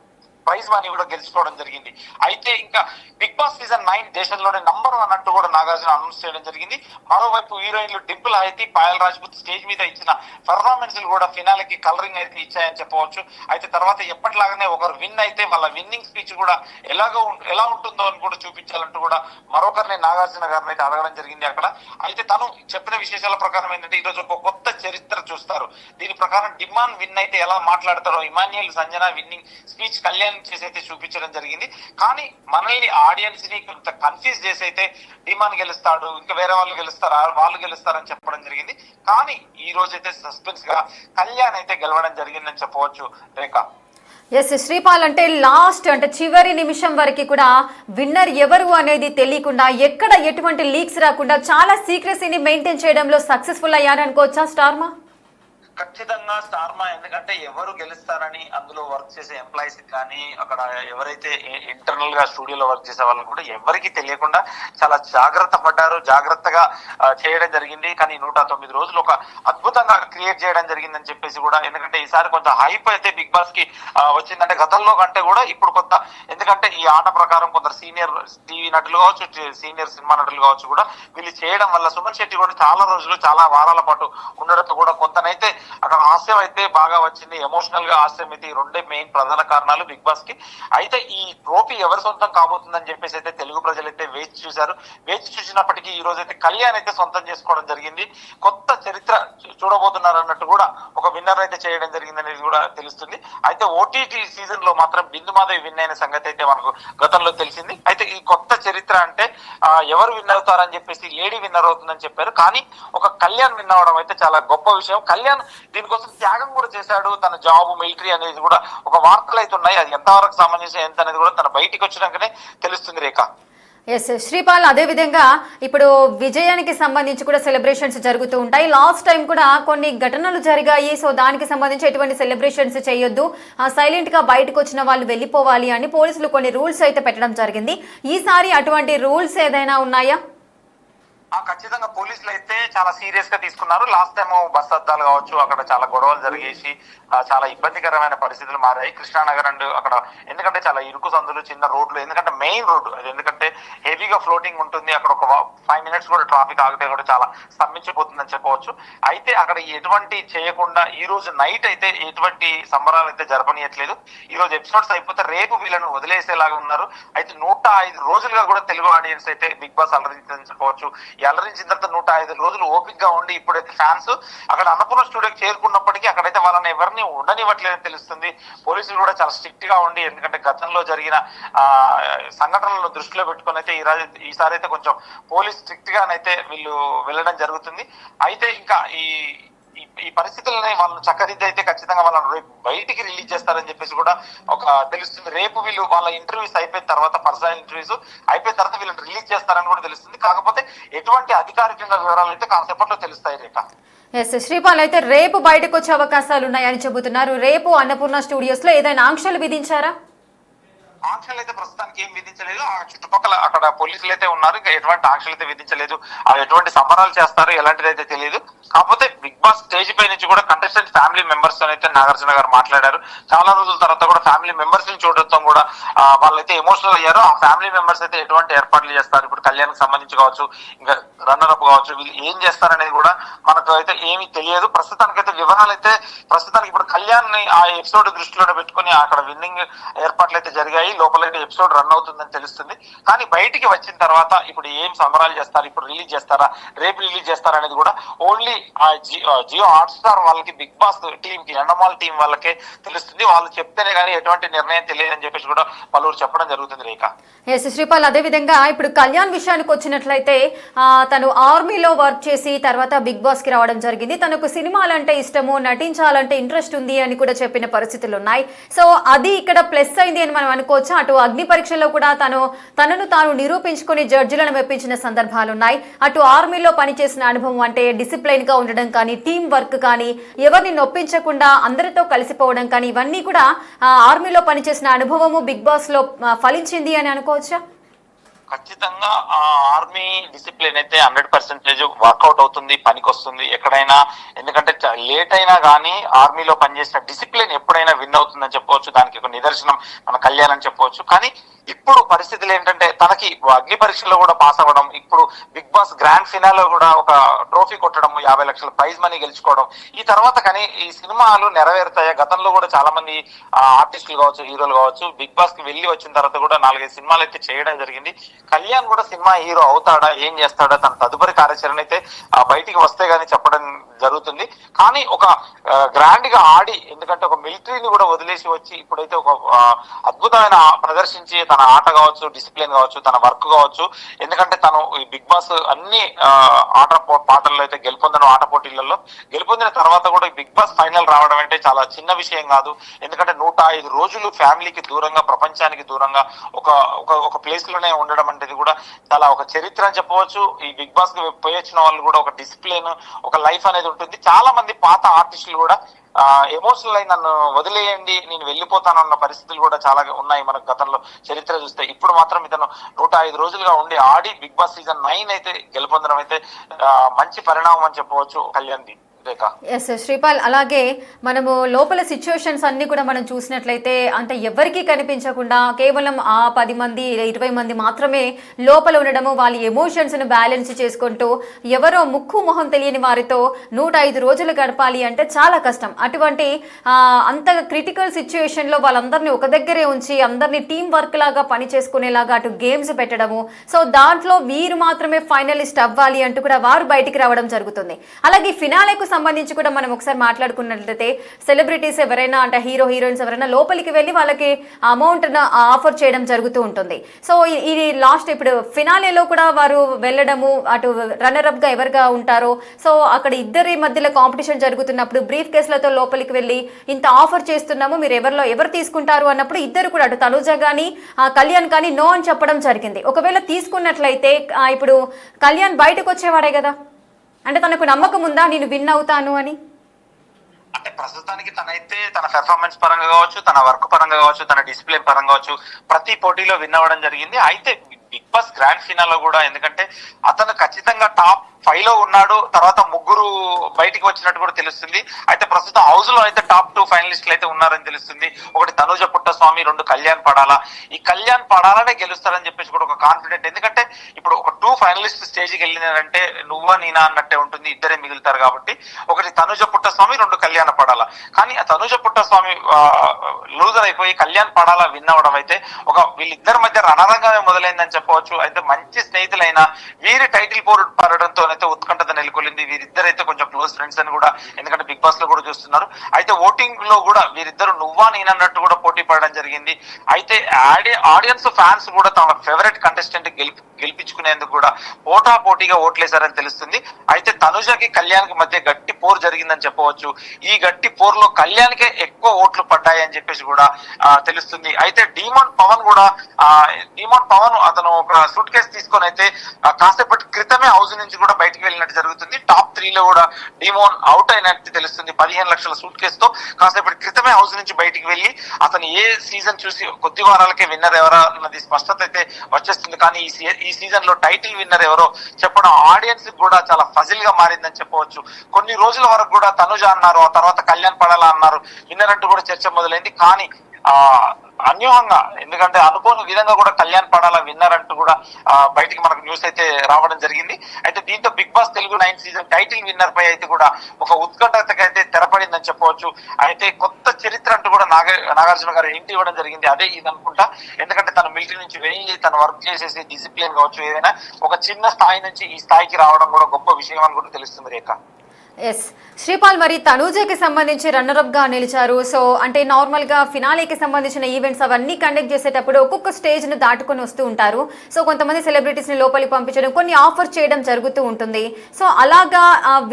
ప్రైజ్ మనీ కూడా గెలుచుకోవడం జరిగింది. అయితే ఇంకా బిగ్ బాస్ సీజన్ 9 దేశంలోనే నంబర్ 1 అంటూ కూడా నాగార్జున అనౌన్స్ చేయడం జరిగింది. మరోవైపు హీరోయిన్లు డింపుల్ హైతి, పాయల్ రాజ్పుత్ స్టేజ్ మీద ఇచ్చిన పెర్ఫార్మెన్స్ కూడా ఫినాలకి కలరింగ్ అయితే ఇచ్చాయని చెప్పవచ్చు. అయితే తర్వాత ఎప్పటిలాగానే ఒకరు విన్ అయితే వాళ్ళ విన్నింగ్ స్పీచ్ కూడా ఎలా ఉంటుందో అని కూడా చూపించాలంటూ కూడా మరొకరిని నాగార్జున గారిని అయితే అడగడం జరిగింది అక్కడ. అయితే తను చెప్పిన విశేషాల ప్రకారం ఏంటంటే ఈరోజు ఒక కొత్త చరిత్ర చూస్తారు. దీని ప్రకారం డిమాండ్ విన్ అయితే ఎలా మాట్లాడతారో ఇమాన్యుయల్, సంజన విన్నింగ్ స్పీచ్ కళ్యాణ్ చేసి అయితే చూపించడం జరిగింది. కానీ మనల్ని ఆడియన్స్ ని కొంత కన్ఫ్యూజ్ చేసి అయితే డిమాండ్ గెలుస్తాడు, ఇంకా వేరే వాళ్ళు గెలుస్తారని చెప్పడం జరిగింది. కానీ ఈ రోజు అయితే సస్పెన్స్ గా కళ్యాణ్ అయితే గెలవడం జరిగిందని చెప్పవచ్చు రేఖ. ఎస్ శ్రీపాల్, అంటే లాస్ట్ అంటే చివరి నిమిషం వరకు కూడా విన్నర్ ఎవరు అనేది తెలియకుండా ఎక్కడ ఎటువంటి లీక్స్ రాకుండా చాలా సీక్రెసీని మెయింటైన్ చేయడంలో సక్సెస్ఫుల్ అయ్యారనుకోవచ్చా స్టార్మా? ఖచ్చితంగా స్టార్మా, ఎందుకంటే ఎవరు గెలుస్తారని అందులో వర్క్ చేసే ఎంప్లాయీస్ కానీ అక్కడ ఎవరైతే ఇంటర్నల్ గా స్టూడియోలో వర్క్ చేసే వాళ్ళని కూడా ఎవరికి తెలియకుండా చాలా జాగ్రత్తగా చేయడం జరిగింది. కానీ 109 రోజులు ఒక అద్భుతంగా క్రియేట్ చేయడం జరిగిందని చెప్పేసి కూడా, ఎందుకంటే ఈసారి కొంత హైప్ అయితే బిగ్ బాస్ కి వచ్చిందంటే గతంలో కంటే కూడా ఇప్పుడు కొంత, ఎందుకంటే ఈ ఆట ప్రకారం కొందరు సీనియర్ టీవీ నటులు కావచ్చు, సీనియర్ సినిమా నటులు కావచ్చు కూడా వీళ్ళు చేయడం వల్ల సుమన్ శెట్టి కూడా చాలా రోజులు చాలా వారాల పాటు ఉండడంతో కూడా కొంతనైతే అక్కడ హాస్యం అయితే బాగా వచ్చింది, ఎమోషనల్ గా హాస్యం అయితే ఈ రెండే మెయిన్ ప్రధాన కారణాలు బిగ్ బాస్ కి. అయితే ఈ ట్రోఫీ ఎవరి సొంతం కాబోతుందని చెప్పేసి అయితే తెలుగు ప్రజలైతే వేచి చూశారు. వేచి చూసినప్పటికీ ఈ రోజు అయితే కళ్యాణ్ అయితే సొంతం చేసుకోవడం జరిగింది. కొత్త చరిత్ర చూడబోతున్నారు అన్నట్టు కూడా ఒక విన్నర్ అయితే చేయడం జరిగింది అనేది కూడా తెలుస్తుంది. అయితే ఓటీటీ సీజన్ లో మాత్రం బిందు మాధవి విన్ అయిన సంగతి అయితే మనకు గతంలో తెలిసింది. అయితే ఈ కొత్త చరిత్ర అంటే ఎవరు విన్ అవుతారని చెప్పేసి లేడీ విన్నర్ అవుతుందని చెప్పారు. కానీ ఒక కళ్యాణ్ విన్ అవడం అయితే చాలా గొప్ప విషయం. కళ్యాణ్ దీనికోసం త్యాగం కూడా చేశాడు. తన జాబ్, మిలిటరీ అనేది కూడా ఒక వార్తలు అయితే ఉన్నాయి. అది ఎంతవరకు సంబంధించి ఎంత అనేది కూడా తన బయటికి వచ్చినాకనే తెలుస్తుంది రేఖ. ఎస్ శ్రీపాల్, అదే విధంగా ఇప్పుడు విజయానికి సంబంధించి కూడా సెలబ్రేషన్స్ జరుగుతూ ఉంటాయి. లాస్ట్ టైం కూడా కొన్ని ఘటనలు జరిగాయి. సో దానికి సంబంధించి ఎటువంటి సెలబ్రేషన్స్ చేయొద్దు, సైలెంట్ గా బయటకు వచ్చిన వాళ్ళు వెళ్ళిపోవాలి అని పోలీసులు కొన్ని రూల్స్ అయితే పెట్టడం జరిగింది. ఈసారి అటువంటి రూల్స్ ఏదైనా ఉన్నాయా? ఖచ్చితంగా పోలీసులు అయితే చాలా సీరియస్ గా తీసుకున్నారు. లాస్ట్ టైం బస్ అద్దాలు కావచ్చు, అక్కడ చాలా గొడవలు జరిగేసి చాలా ఇబ్బందికరమైన పరిస్థితులు మారాయి. కృష్ణానగర్ అండ్ అక్కడ ఎందుకంటే చాలా ఇరుకు సందులు, చిన్న రోడ్లు, ఎందుకంటే మెయిన్ రోడ్డు అది, ఎందుకంటే హెవీగా ఫ్లోటింగ్ ఉంటుంది. అక్కడ ఒక 5 minutes కూడా ట్రాఫిక్ ఆగితే కూడా చాలా స్తంభించిపోతుందని చెప్పవచ్చు. అయితే అక్కడ ఎటువంటి చేయకుండా ఈ రోజు నైట్ అయితే ఎటువంటి సంబరాలు అయితే జరపనీయట్లేదు. ఈ రోజు ఎపిసోడ్స్ అయిపోతే రేపు వీళ్ళను వదిలేసేలాగా ఉన్నారు. అయితే 105 రోజులుగా కూడా తెలుగు ఆడియన్స్ అయితే బిగ్ బాస్ అలరించని చెప్పవచ్చు. ఈ అలరించిన తర్వాత 105 రోజులు ఓపిక్ గా ఉండి ఇప్పుడైతే ఫ్యాన్స్ అక్కడ అన్నపూర్ణ స్టూడియోకి చేరుకున్నప్పటికీ అక్కడైతే వాళ్ళని ఎవరిని ఉండనివ్వట్లేదని తెలుస్తుంది. పోలీసులు కూడా చాలా స్ట్రిక్ట్ గా ఉండి, ఎందుకంటే గతంలో జరిగిన సంఘటనలను దృష్టిలో పెట్టుకుని అయితే ఈసారి అయితే కొంచెం పోలీస్ స్ట్రిక్ట్ గానైతే వీళ్ళు వెళ్ళడం జరుగుతుంది. అయితే ఇంకా ఈ పరిస్థితులని వాళ్ళని చక్కదిద్ది అయితే ఖచ్చితంగా వాళ్ళని రేపు బయటికి రిలీజ్ చేస్తారని చెప్పేసి కూడా ఒక తెలుస్తుంది. రేపు వీళ్ళు వాళ్ళ ఇంటర్వ్యూస్ అయిపోయిన తర్వాత, పర్సనల్ ఇంటర్వ్యూస్ అయిపోయిన తర్వాత వీళ్ళని రిలీజ్ చేస్తారని కూడా తెలుస్తుంది. కాకపోతే ఎటువంటి అధికారికంగా వివరాలు అయితే కాసేపట్లో తెలుస్తాయి రేఖ. ఎస్ శ్రీపాల్, అయితే రేపు బయటకు వచ్చే అవకాశాలు ఉన్నాయని చెబుతున్నారు. రేపు అన్నపూర్ణ స్టూడియోస్ లో ఏదైనా ఆంక్షలు విధించారా? ఆంక్షలు అయితే ప్రస్తుతానికి ఏం విధించలేదు. ఆ చుట్టుపక్కల అక్కడ పోలీసులు అయితే ఉన్నారు. ఇంకా ఎటువంటి ఆంక్షలు అయితే విధించలేదు. అవి ఎటువంటి సంబరాలు చేస్తారు ఎలాంటిది అయితే తెలియదు. కాకపోతే బిగ్ బాస్ స్టేజ్ పై నుంచి కూడా కంటెస్టెంట్ ఫ్యామిలీ మెంబర్స్ తో అయితే నాగార్జున గారు మాట్లాడారు. చాలా రోజుల తర్వాత కూడా ఫ్యామిలీ మెంబర్స్ ని చూడటం కూడా వాళ్ళైతే ఎమోషనల్ అయ్యారు. ఆ ఫ్యామిలీ మెంబర్స్ అయితే ఎటువంటి ఏర్పాట్లు చేస్తారు, ఇప్పుడు కళ్యాణ్కి సంబంధించి కావచ్చు, ఇంకా రన్నర్ అప్ కావచ్చు, వీళ్ళు ఏం చేస్తారనేది కూడా మనకు అయితే ఏమీ తెలియదు. ప్రస్తుతానికైతే వివరాలు అయితే ప్రస్తుతానికి ఇప్పుడు కళ్యాణ్ ని ఆ ఎపిసోడ్ దృష్టిలో పెట్టుకుని అక్కడ విన్నింగ్ ఏర్పాట్లు అయితే జరిగాయి. లోపలైతే ఎపిసోడ్ రన్ అవుతుందని తెలుస్తుంది. కానీ బయటికి వచ్చిన తర్వాత ఇప్పుడు ఏం సంబరాలు చేస్తారు, ఇప్పుడు రిలీజ్ చేస్తారా, రేపు రిలీజ్ చేస్తారా అనేది కూడా ఓన్లీ జియో హాట్స్టార్ వాళ్ళకి, బిగ్ బాస్ టీమ్ కి, ఎండమాల్ టీం వాళ్ళకే తెలుస్తుంది. వాళ్ళు చెప్తేనే కానీ ఎటువంటి నిర్ణయం తెలియదని చెప్పేసి కూడా పలువురు చెప్పడం జరుగుతుంది రేఖ. ఎస్ శ్రీపాల్, అదే విధంగా ఇప్పుడు కళ్యాణ్ విషయానికి వచ్చినట్లయితే తను ఆర్మీలో వర్క్ చేసి తర్వాత బిగ్ బాస్ కి రావడం జరిగింది. తనకు సినిమాలంటే ఇష్టము, నటించాలంటే ఇంట్రెస్ట్ ఉంది అని కూడా చెప్పిన పరిస్థితులు ఉన్నాయి. సో అది ఇక్కడ ప్లస్ అయింది అని మనం అనుకోవచ్చు. అటు అగ్ని పరీక్షలో కూడా తనను తాను నిరూపించుకుని జడ్జిలను మెప్పించిన సందర్భాలు ఉన్నాయి. అటు ఆర్మీలో పనిచేసిన అనుభవం, అంటే డిసిప్లైన్ గా ఉండడం కానీ, టీం వర్క్ కానీ, ఎవరిని నొప్పించకుండా అందరితో కలిసిపోవడం కానీ, ఇవన్నీ కూడా ఆర్మీలో పనిచేసిన అనుభవము బిగ్ బాస్ లో ఫలించింది అని అనుకోవచ్చా? ఖచ్చితంగా ఆర్మీ డిసిప్లిన్ అయితే 100% వర్కౌట్ అవుతుంది, పనికి వస్తుంది ఎక్కడైనా. ఎందుకంటే లేట్ అయినా కానీ ఆర్మీలో పనిచేసిన డిసిప్లిన్ ఎప్పుడైనా విన్ అవుతుందని చెప్పవచ్చు. దానికి ఒక నిదర్శనం మన కళ్యాణ్ అని చెప్పవచ్చు. కానీ ఇప్పుడు పరిస్థితులు ఏంటంటే తనకి అగ్ని పరీక్షల్లో కూడా పాస్ అవ్వడం, ఇప్పుడు బిగ్ బాస్ గ్రాండ్ ఫినాలో కూడా ఒక ట్రోఫీ కొట్టడం, 50 లక్షల ప్రైజ్ మనీ గెలుచుకోవడం, ఈ తర్వాత కానీ ఈ సినిమాలు నెరవేరుతాయా? గతంలో కూడా చాలా మంది ఆర్టిస్టులు కావచ్చు, హీరోలు కావచ్చు, బిగ్ బాస్ కి వెళ్ళి వచ్చిన తర్వాత కూడా 4-5 సినిమాలు అయితే చేయడం జరిగింది. కళ్యాణ్ కూడా సినిమా హీరో అవుతాడా, ఏం చేస్తాడా, తన తదుపరి కార్యాచరణ అయితే బయటికి వస్తే గానీ చెప్పడం జరుగుతుంది. కానీ ఒక గ్రాండ్ గా ఆడి, ఎందుకంటే ఒక మిలిటరీని కూడా వదిలేసి వచ్చి ఇప్పుడైతే ఒక అద్భుతమైన ప్రదర్శించి తన ఆట కావచ్చు, డిసిప్లిన్ కావచ్చు, తన వర్క్ కావచ్చు, ఎందుకంటే తను ఈ బిగ్ బాస్ అన్ని ఆట పాటల్లో అయితే గెలుపొందిన, ఆట పోటీలలో గెలుపొందిన తర్వాత కూడా బిగ్ బాస్ ఫైనల్ రావడం అంటే చాలా చిన్న విషయం కాదు. ఎందుకంటే 105 రోజులు ఫ్యామిలీకి దూరంగా, ప్రపంచానికి దూరంగా ఒక ప్లేస్ లోనే ఉండడం అంటే కూడా చాలా ఒక చరిత్ర అని చెప్పవచ్చు. ఈ బిగ్ బాస్ కి పోయి వచ్చిన వాళ్ళు కూడా ఒక డిసిప్లిన్, ఒక లైఫ్ అనేది ఉంటుంది. చాలా మంది పాత ఆర్టిస్టులు కూడా ఎమోషనల్ అయి నన్ను వదిలేయండి, నేను వెళ్ళిపోతాను అన్న పరిస్థితులు కూడా చాలా ఉన్నాయి మనకు గతంలో చరిత్ర చూస్తే. ఇప్పుడు మాత్రం ఇతను 105 రోజులుగా ఉండి ఆడి బిగ్ బాస్ సీజన్ 9 అయితే గెలుపొందడం అయితే మంచి పరిణామం అని చెప్పవచ్చు కళ్యాణ్ది. రేఖ. ఎస్ శ్రీపాల్, అలాగే మనము లోపల సిచ్యువేషన్స్ అన్ని కూడా మనం చూసినట్లయితే అంటే ఎవరికీ కనిపించకుండా కేవలం ఆ 10 మంది 20 మంది మాత్రమే లోపల ఉండడము, వాళ్ళ ఎమోషన్స్ను బ్యాలెన్స్ చేసుకుంటూ ఎవరో ముక్కు మొహం తెలియని వారితో 105 రోజులు గడపాలి అంటే చాలా కష్టం. అటువంటి అంత క్రిటికల్ సిచ్యువేషన్లో వాళ్ళందరినీ ఒక దగ్గరే ఉంచి అందరినీ టీం వర్క్ లాగా పని చేసుకునేలాగా అటు గేమ్స్ పెట్టడము, సో దాంట్లో వీరు మాత్రమే ఫైనలిస్ట్ అవ్వాలి అంటూ కూడా వారు బయటికి రావడం జరుగుతుంది. అలాగే ఫినాలేకు సంబంధించి కూడా మనం ఒకసారి మాట్లాడుకున్నట్లయితే సెలబ్రిటీస్ ఎవరైనా అంటే హీరోయిన్స్ ఎవరైనా లోపలికి వెళ్ళి వాళ్ళకి అమౌంట్ ఆఫర్ చేయడం జరుగుతూ ఉంటుంది. సో ఇది లాస్ట్ ఇప్పుడు ఫినాలేలో కూడా వారు వెళ్ళడము, అటు రన్నర్ అప్ గా ఎవరుగా ఉంటారో సో అక్కడ ఇద్దరి మధ్యలో కాంపిటీషన్ జరుగుతున్నప్పుడు బ్రీఫ్ కేసులతో లోపలికి వెళ్ళి ఇంత ఆఫర్ చేస్తున్నాము మీరు ఎవరు తీసుకుంటారు అన్నప్పుడు ఇద్దరు కూడా అటు తనుజ కానీ కళ్యాణ్ కానీ నో అని చెప్పడం జరిగింది. ఒకవేళ తీసుకున్నట్లయితే ఇప్పుడు కళ్యాణ్ బయటకు వచ్చేవాడే కదా, అంటే తనకు నమ్మకం ఉందా నేను విన్ అవుతాను అని? అంటే ప్రస్తుతానికి తనైతే తన పెర్ఫార్మెన్స్ పరంగా కావచ్చు, తన వర్క్ పరంగా కావచ్చు, తన డిసిప్లిన్ పరంగా కావచ్చు ప్రతి పోటీలో విన్ అవ్వడం జరిగింది. అయితే బిగ్ బాస్ గ్రాండ్ ఫినాల్లో కూడా ఎందుకంటే అతను ఖచ్చితంగా టాప్ 5 లో ఉన్నాడు, తర్వాత ముగ్గురు బయటికి వచ్చినట్టు కూడా తెలుస్తుంది. అయితే ప్రస్తుతం హౌస్ లో అయితే టాప్ 2 ఫైనలిస్టులు అయితే ఉన్నారని తెలుస్తుంది. ఒకటి తనుజ పుట్టస్వామి, 2 కళ్యాణ్ పడాలా. ఈ కళ్యాణ్ పడాలనే గెలుస్తారని చెప్పేసి కూడా ఒక కాన్ఫిడెంట్, ఎందుకంటే ఇప్పుడు ఒక 2 ఫైనలిస్ట్ స్టేజ్కి వెళ్ళినారంటే నువ్వా నేనా అన్నట్టే ఉంటుంది, ఇద్దరే మిగులుతారు కాబట్టి. ఒకటి తనుజ పుట్టస్వామి, 2 కళ్యాణ్ పడాలా. కానీ ఆ తనుజ పుట్టస్వామి లూజర్ అయిపోయి కళ్యాణ్ పడాలా విన్ అవ్వడం అయితే ఒక వీళ్ళిద్దరి మధ్య రణరంగమే మొదలైందని చెప్పవచ్చు. అయితే మంచి స్నేహితులైన వీరి టైటిల్ పడడంతో అయితే ఉత్కంఠత నెలకొల్లింది. వీరిద్దరైతే కొంచెం క్లోజ్ ఫ్రెండ్స్ అని కూడా ఎందుకంటే బిగ్ బాస్ లో కూడా చూస్తున్నారు. అయితే ఓటింగ్ లో కూడా వీరిద్దరు నువ్వా నేనన్నట్టు కూడా పోటీ పడడం జరిగింది. అయితే ఆడియన్స్ ఫ్యాన్స్ కూడా తమ ఫేవరెట్ కంటెస్టెంట్ గెలిపించుకునేందుకు కూడా పోటాపోటీగా ఓట్లేశారని తెలుస్తుంది. అయితే తనుజకి కళ్యాణ్ కి మధ్య గట్టి పోరు జరిగిందని చెప్పవచ్చు. ఈ గట్టి పోరులో కళ్యాణ్కే ఎక్కువ ఓట్లు పడ్డాయని చెప్పేసి కూడా తెలుస్తుంది. అయితే డీమాన్ పవన్ అతను ఒక సూట్ కేసు తీసుకొని అయితే కాసేపటి క్రితమే హౌస్ నుంచి కూడా బయటికి వెళ్ళినట్టు జరుగుతుంది. టాప్ 3 లో కూడా డీమోన్ అవుట్ అయినట్టు తెలుస్తుంది. 15 లక్షల సూట్ కేసుతో కాసేపటి క్రితమే హౌస్ నుంచి బయటికి వెళ్ళి అతను ఏ సీజన్ చూసి కొద్ది వారాలకే విన్నర్ ఎవరో అన్నది స్పష్టత అయితే వచ్చేస్తుంది. కానీ ఈ సీజన్ లో టైటిల్ విన్నర్ ఎవరో చెప్పడం ఆడియన్స్ కూడా చాలా ఫజిల్ గా మారిందని చెప్పవచ్చు. కొన్ని రోజుల వరకు కూడా తనుజ అన్నారు, ఆ తర్వాత కళ్యాణ్ పడాలా అన్నారు, విన్నర్ అంటూ కూడా చర్చ మొదలైంది. కానీ అన్యూహంగా ఎందుకంటే అనుకోని విధంగా కూడా కళ్యాణ్ పడాలా విన్నర్ అంటూ కూడా బయటికి మనకు న్యూస్ అయితే రావడం జరిగింది. అయితే దీంతో Big Boss Telugu 9 season title winner పై అయితే కూడా ఒక ఉత్కంఠతకి అయితే తెరపడిందని చెప్పవచ్చు. అయితే కొత్త చరిత్ర అంటూ కూడా నాగార్జున గారు ఇంటి ఇవ్వడం జరిగింది. అదే ఇది అనుకుంటా, ఎందుకంటే తన మిలిటరీ నుంచి వెళ్ళి తన వర్క్ చేసేసి డిసిప్లిన్ కావచ్చు ఏదైనా ఒక చిన్న స్థాయి నుంచి ఈ స్థాయికి రావడం కూడా గొప్ప విషయం అని కూడా తెలుస్తుంది రేఖ. ఎస్ శ్రీపాల్, మరి తనూజకి సంబంధించి రన్నరప్ గా నిలిచారు. సో అంటే నార్మల్ గా ఫినాలేకి సంబంధించిన ఈవెంట్స్ అవన్నీ కండక్ట్ చేసేటప్పుడు ఒక్కొక్క స్టేజ్ ను దాటుకొని వస్తూ ఉంటారు. సో కొంతమంది సెలబ్రిటీస్ ని లోపలికి పంపించడం, కొన్ని ఆఫర్ చేయడం జరుగుతూ ఉంటుంది. సో అలాగా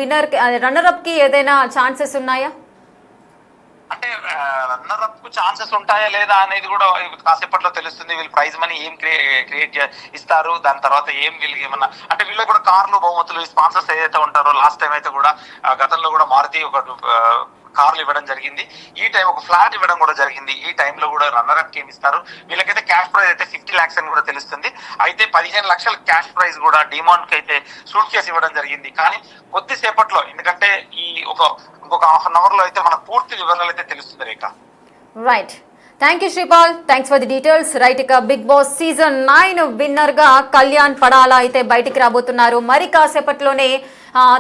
విన్నర్ రన్నరప్ కి ఏదైనా ఛాన్సెస్ ఉన్నాయా? అంటే రన్నర్ అప్ కు ఛాన్సెస్ ఉంటాయా లేదా అనేది కూడా కాసేపట్లో తెలుస్తుంది. వీళ్ళు ప్రైజ్ మనీ ఏం క్రియేట్ ఇస్తారు, దాని తర్వాత వీళ్ళకి ఏమన్నా అంటే వీళ్ళు కూడా కార్లు బహుమతులు స్పాన్సర్స్ ఏదైతే ఉంటారో లాస్ట్ టైం అయితే కూడా గతంలో కూడా మారుతి ఒక కార్లు ఇవ్వడం జరిగింది. ఈ టైం ఒక ఫ్లాట్ ఇవ్వడం కూడా జరిగింది. ఈ టైంలో కూడా రన్నర్ అప్ ఏమి ఇస్తారు, వీళ్ళకైతే క్యాష్ ప్రైజ్ అయితే 50 lakhs అని కూడా తెలుస్తుంది. అయితే 15 లక్షల క్యాష్ ప్రైజ్ కూడా డిమాండ్ కి అయితే సూట్ కేసు ఇవ్వడం జరిగింది. కానీ కొద్దిసేపట్లో ఎందుకంటే ఇంకొక హాఫ్ అన్ అవర్ లో అయితే మనకు పూర్తి వివరాలు అయితే తెలుస్తుంది Rekha. Right, thank you Sripal, thanks for the details. Right, ఇక బిగ్ బాస్ సీజన్ 9 విన్నర్ గా కళ్యాణ్ పడాలా అయితే బయటికి రాబోతున్నారు. మరి కాసేపట్లోనే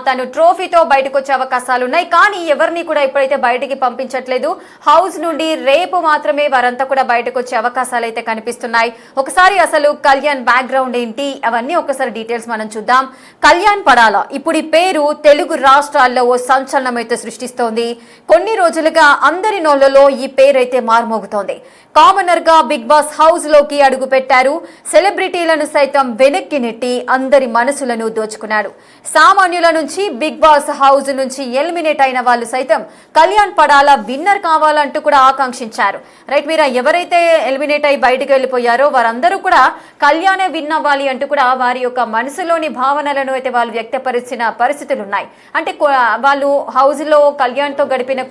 తను ట్రోఫీతో బయటకు వచ్చే అవకాశాలు ఉన్నాయి. కానీ ఎవరిని కూడా ఇప్పుడైతే బయటికి పంపించట్లేదు. హౌస్ నుండి రేపు మాత్రమే వారంతా కూడా బయటకు వచ్చే అవకాశాలు అయితే కనిపిస్తున్నాయి. ఒకసారి అసలు కళ్యాణ్ బ్యాక్గ్రౌండ్ ఏంటి అవన్నీ ఒకసారి డీటెయిల్స్ మనం చూద్దాం. కళ్యాణ్ పడాలా ఇప్పుడు ఈ పేరు తెలుగు రాష్ట్రాల్లో ఓ సంచలనం అయితే సృష్టిస్తోంది. కొన్ని రోజులుగా అందరి నోళ్లలో ఈ పేరు అయితే మారుమోగుతోంది. కామనర్ గా బిగ్ బాస్ హౌస్ లోకి అడుగు పెట్టారు. సెలబ్రిటీలను సైతం వెనక్కి నెట్టి అందరి మనసులను దోచుకున్నాడు. సామాన్యుల నుంచి బిగ్ బాస్ హౌస్ నుంచి ఎలిమినేట్ అయిన వాళ్ళు సైతం కళ్యాణ్ పడాలా విన్నర్ కావాలంటూ కూడా ఆకాంక్షించారు. రైట్, మీరు ఎవరైతే ఎలిమినేట్ అయి బయటకు వెళ్ళిపోయారో వారందరూ కూడా కళ్యాణే విన్ అవ్వాలి అంటూ కూడా వారి యొక్క మనసులోని భావనలను అయితే వాళ్ళు వ్యక్తపరిచిన పరిస్థితులు ఉన్నాయి. అంటే వాళ్ళు హౌస్ లో కళ్యాణ్ తో గడిపిన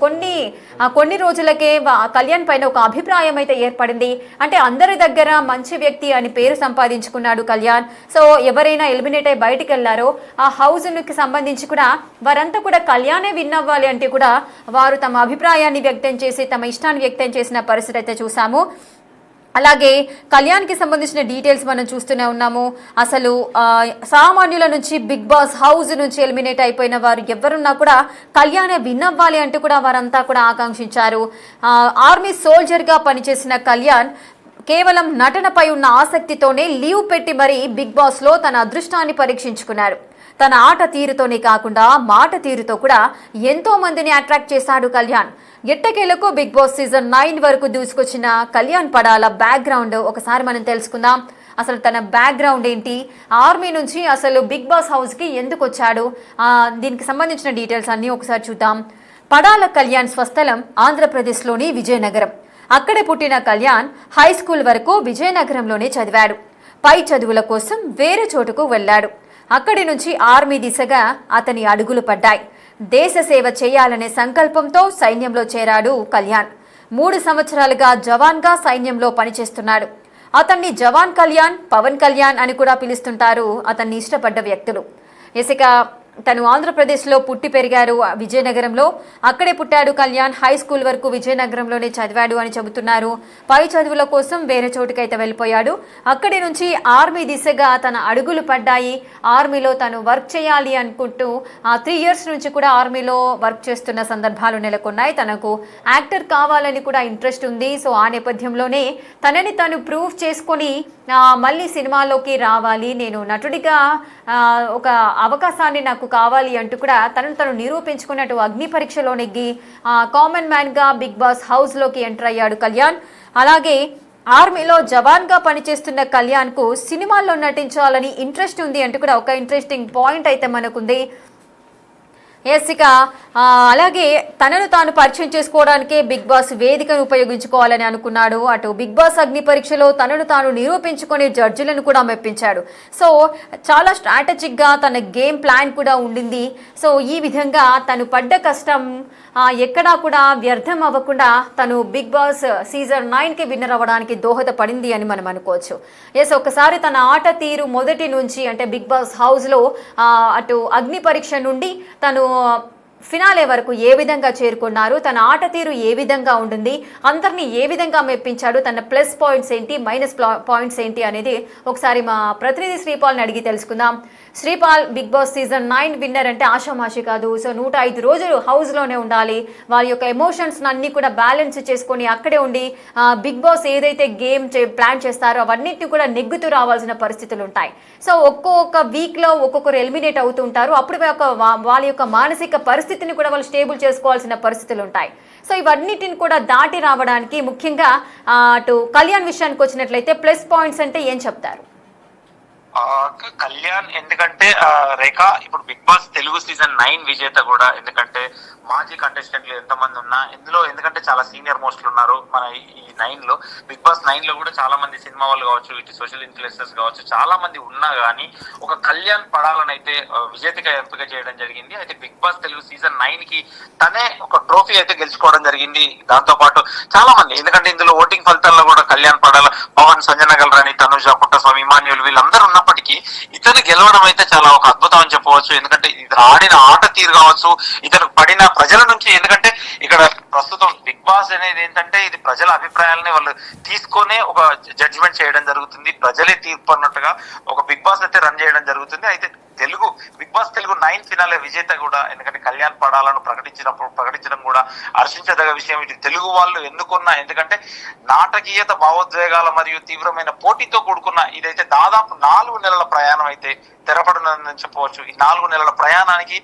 కొన్ని రోజులకే కళ్యాణ్ పైన ఒక అభిప్రాయం అయితే ఏర్పడింది. అంటే అందరి దగ్గర మంచి వ్యక్తి అని పేరు సంపాదించుకున్నాడు కళ్యాణ్. సో ఎవరైనా ఎలిమినేట్ అయి బయటకు వెళ్లారో ఆ హౌస్ కి సంబంధించి కూడా వారంతా కూడా కళ్యాణే విన్ అవ్వాలి అంటే కూడా వారు తమ అభిప్రాయాన్ని వ్యక్తం చేసి తమ ఇష్టాన్ని వ్యక్తం చేసిన పరిస్థితి అయితే చూసాము. అలాగే కళ్యాణ్కి సంబంధించిన డీటెయిల్స్ మనం చూస్తూనే ఉన్నాము. అసలు సామాన్యుల నుంచి బిగ్ బాస్ హౌస్ నుంచి ఎలిమినేట్ అయిపోయిన వారు ఎవరున్నా కూడా కళ్యాణే విన్ అవ్వాలి అంటూ కూడా వారంతా కూడా ఆకాంక్షించారు. ఆర్మీ సోల్జర్గా పనిచేసిన కళ్యాణ్ కేవలం నటనపై ఉన్న ఆసక్తితోనే లీవ్ పెట్టి మరీ బిగ్ బాస్లో తన అదృష్టాన్ని పరీక్షించుకున్నారు. తన ఆట తీరుతోనే కాకుండా మాట తీరుతో కూడా ఎంతో మందిని అట్రాక్ట్ చేశాడు కళ్యాణ్. ఎట్టకేలకు బిగ్ బాస్ సీజన్ 9 వరకు దూసుకొచ్చిన కళ్యాణ్ పడాల బ్యాక్గ్రౌండ్ ఒకసారి మనం తెలుసుకుందాం. అసలు తన బ్యాక్గ్రౌండ్ ఏంటి, ఆర్మీ నుంచి అసలు బిగ్ బాస్ హౌస్కి ఎందుకు వచ్చాడు, దీనికి సంబంధించిన డీటెయిల్స్ అన్నీ ఒకసారి చూద్దాం. పడాల కళ్యాణ్ స్వస్థలం ఆంధ్రప్రదేశ్లోని విజయనగరం. అక్కడే పుట్టిన కళ్యాణ్ హై స్కూల్ వరకు విజయనగరంలోనే చదివాడు. పై చదువుల కోసం వేరే చోటుకు వెళ్ళాడు. అక్కడి నుంచి ఆర్మీ దిశగా అతని అడుగులు పడ్డాయి. దేశ సేవ చేయాలనే సంకల్పంతో సైన్యంలో చేరాడు కళ్యాణ్. 3 సంవత్సరాలుగా జవాన్గా సైన్యంలో పనిచేస్తున్నాడు. అతన్ని జవాన్ కళ్యాణ్, పవన్ కళ్యాణ్ అని కూడా పిలుస్తుంటారు అతన్ని ఇష్టపడ్డ వ్యక్తులు. ఇసుక తను ఆంధ్రప్రదేశ్లో పుట్టి పెరిగారు విజయనగరంలో. అక్కడే పుట్టాడు కళ్యాణ్. హై స్కూల్ వరకు విజయనగరంలోనే చదివాడు అని చెబుతున్నారు. పై చదువుల కోసం వేరే చోటుకైతే వెళ్ళిపోయాడు. అక్కడి నుంచి ఆర్మీ దిశగా తన అడుగులు పడ్డాయి. ఆర్మీలో తను వర్క్ చేయాలి అనుకుంటూ 3 ఇయర్స్ నుంచి కూడా ఆర్మీలో వర్క్ చేస్తున్న సందర్భాలు నెలకొన్నాయి. తనకు యాక్టర్ కావాలని కూడా ఇంట్రెస్ట్ ఉంది. సో ఆ నేపథ్యంలోనే తనని తను ప్రూవ్ చేసుకొని మళ్ళీ సినిమాలోకి రావాలి, నేను నటుడిగా ఒక అవకాశాన్ని నాకు కావాలి అంటూ కూడా తనను తను నిరూపించుకున్నట్టు అగ్ని పరీక్షలో నెగ్గి కామన్ మ్యాన్గా బిగ్ బాస్ హౌస్లోకి ఎంటర్ అయ్యాడు కళ్యాణ్. అలాగే ఆర్మీలో జవాన్గా పనిచేస్తున్న కళ్యాణ్కు సినిమాల్లో నటించాలని ఇంట్రెస్ట్ ఉంది అంటూ కూడా ఒక ఇంట్రెస్టింగ్ పాయింట్ అయితే మనకుంది. ఇక అలాగే తనను తాను పరిచయం చేసుకోవడానికే బిగ్ బాస్ వేదికను ఉపయోగించుకోవాలని అనుకున్నాడు. అటు బిగ్ బాస్ అగ్ని పరీక్షలో తనను తాను నిరూపించుకునే జడ్జిలను కూడా మెప్పించాడు. సో చాలా స్ట్రాటజిక్గా తన గేమ్ ప్లాన్ కూడా ఉండింది. సో ఈ విధంగా తను పడ్డ కష్టం ఎక్కడా కూడా వ్యర్థం అవ్వకుండా తను బిగ్ బాస్ సీజన్ 9కి విన్నర్ అవ్వడానికి దోహదపడింది అని మనం అనుకోవచ్చు. ఒకసారి తన ఆట తీరు మొదటి నుంచి అంటే బిగ్ బాస్ హౌస్లో అటు అగ్ని పరీక్ష నుండి తను ఫినాలే వరకు ఏ విధంగా చేరుకున్నారు, తన ఆట తీరు ఏ విధంగా ఉంటుంది, అందరినీ ఏ విధంగా మెప్పించాడు, తన ప్లస్ పాయింట్స్ ఏంటి, మైనస్ పాయింట్స్ ఏంటి అనేది ఒకసారి మా ప్రతినిధి శ్రీపాల్ని అడిగి తెలుసుకుందాం. Sripal, Bigg Boss season 9 winner అంటే ఆషామాషి కాదు. సో 105 రోజులు హౌస్లోనే ఉండాలి. వారి యొక్క ఎమోషన్స్ అన్ని కూడా బ్యాలెన్స్ చేసుకొని అక్కడే ఉండి బిగ్ బాస్ ఏదైతే గేమ్ ప్లాన్ చేస్తారో అవన్నిటిని కూడా నెగ్గుతూ రావాల్సిన పరిస్థితులు ఉంటాయి. సో ఒక్కొక్క వీక్లో ఒక్కొక్కరు ఎలిమినేట్ అవుతూ ఉంటారు. అప్పుడు వాళ్ళ యొక్క మానసిక పరిస్థితిని కూడా వాళ్ళు స్టేబుల్ చేసుకోవాల్సిన పరిస్థితులు ఉంటాయి. సో ఇవన్నిటిని కూడా దాటి రావడానికి ముఖ్యంగా అటు కళ్యాణ్ విషయానికి వచ్చినట్లయితే ప్లస్ పాయింట్స్ అంటే ఏం చెప్తారు? కళ్యాణ్ ఎందుకంటే రేఖ ఇప్పుడు బిగ్ బాస్ తెలుగు సీజన్ 9 విజేత కూడా, ఎందుకంటే మాజీ కంటెస్టెంట్లు ఎంతమంది ఉన్నా ఇందులో ఎందుకంటే చాలా సీనియర్ మోస్ట్లు ఉన్నారు మన ఈ 9లో. బిగ్ బాస్ 9లో కూడా చాలా మంది సినిమా వాళ్ళు కావచ్చు, ఇటు సోషల్ ఇన్ఫ్లుయెన్సర్స్ కావచ్చు, చాలా మంది ఉన్నా గానీ ఒక కళ్యాణ్ పడాలని అయితే విజేతగా ఎంపిక చేయడం జరిగింది. అయితే బిగ్ బాస్ తెలుగు సీజన్ 9కి తనే ఒక ట్రోఫీ అయితే గెలుచుకోవడం జరిగింది. దాంతో పాటు చాలా మంది, ఎందుకంటే ఇందులో ఓటింగ్ ఫలితాల్లో కూడా కళ్యాణ్ పడాల, పవన్, సంజన గల్రాని, తనుజ, పుట్టస్వామి, ఇమాన్యుల్ వీళ్ళందరూ ఉన్నప్పటికీ ఇతను గెలవడం అయితే చాలా ఒక అద్భుతం అని చెప్పవచ్చు. ఎందుకంటే ఇతను ఆడిన ఆట తీరు కావచ్చు, ఇతను పడిన ప్రజల నుంచి, ఎందుకంటే ఇక్కడ ప్రస్తుతం బిగ్ బాస్ అనేది ఏంటంటే ఇది ప్రజల అభిప్రాయాలని వాళ్ళు తీసుకొనే ఒక జడ్జిమెంట్ చేయడం జరుగుతుంది. ప్రజలే తీర్పు అన్నట్టుగా ఒక బిగ్ బాస్ అయితే రన్ చేయడం జరుగుతుంది. అయితే బిగ్ బాస్ తెలుగు 9 ఫినాలే విజేత కూడా, ఎందుకంటే కళ్యాణ్ పడాలను ప్రకటించడం కూడా హర్షించదగ విషయం. ఇది తెలుగు వాళ్ళు ఎన్నుకున్న, ఎందుకంటే నాటకీయత, భావోద్వేగాల మరియు తీవ్రమైన పోటీతో కూడుకున్న ఇదైతే దాదాపు 4 నెలల ప్రయాణం అయితే తెరపడుతుందని చెప్పవచ్చు. ఈ 4 నెలల ప్రయాణానికి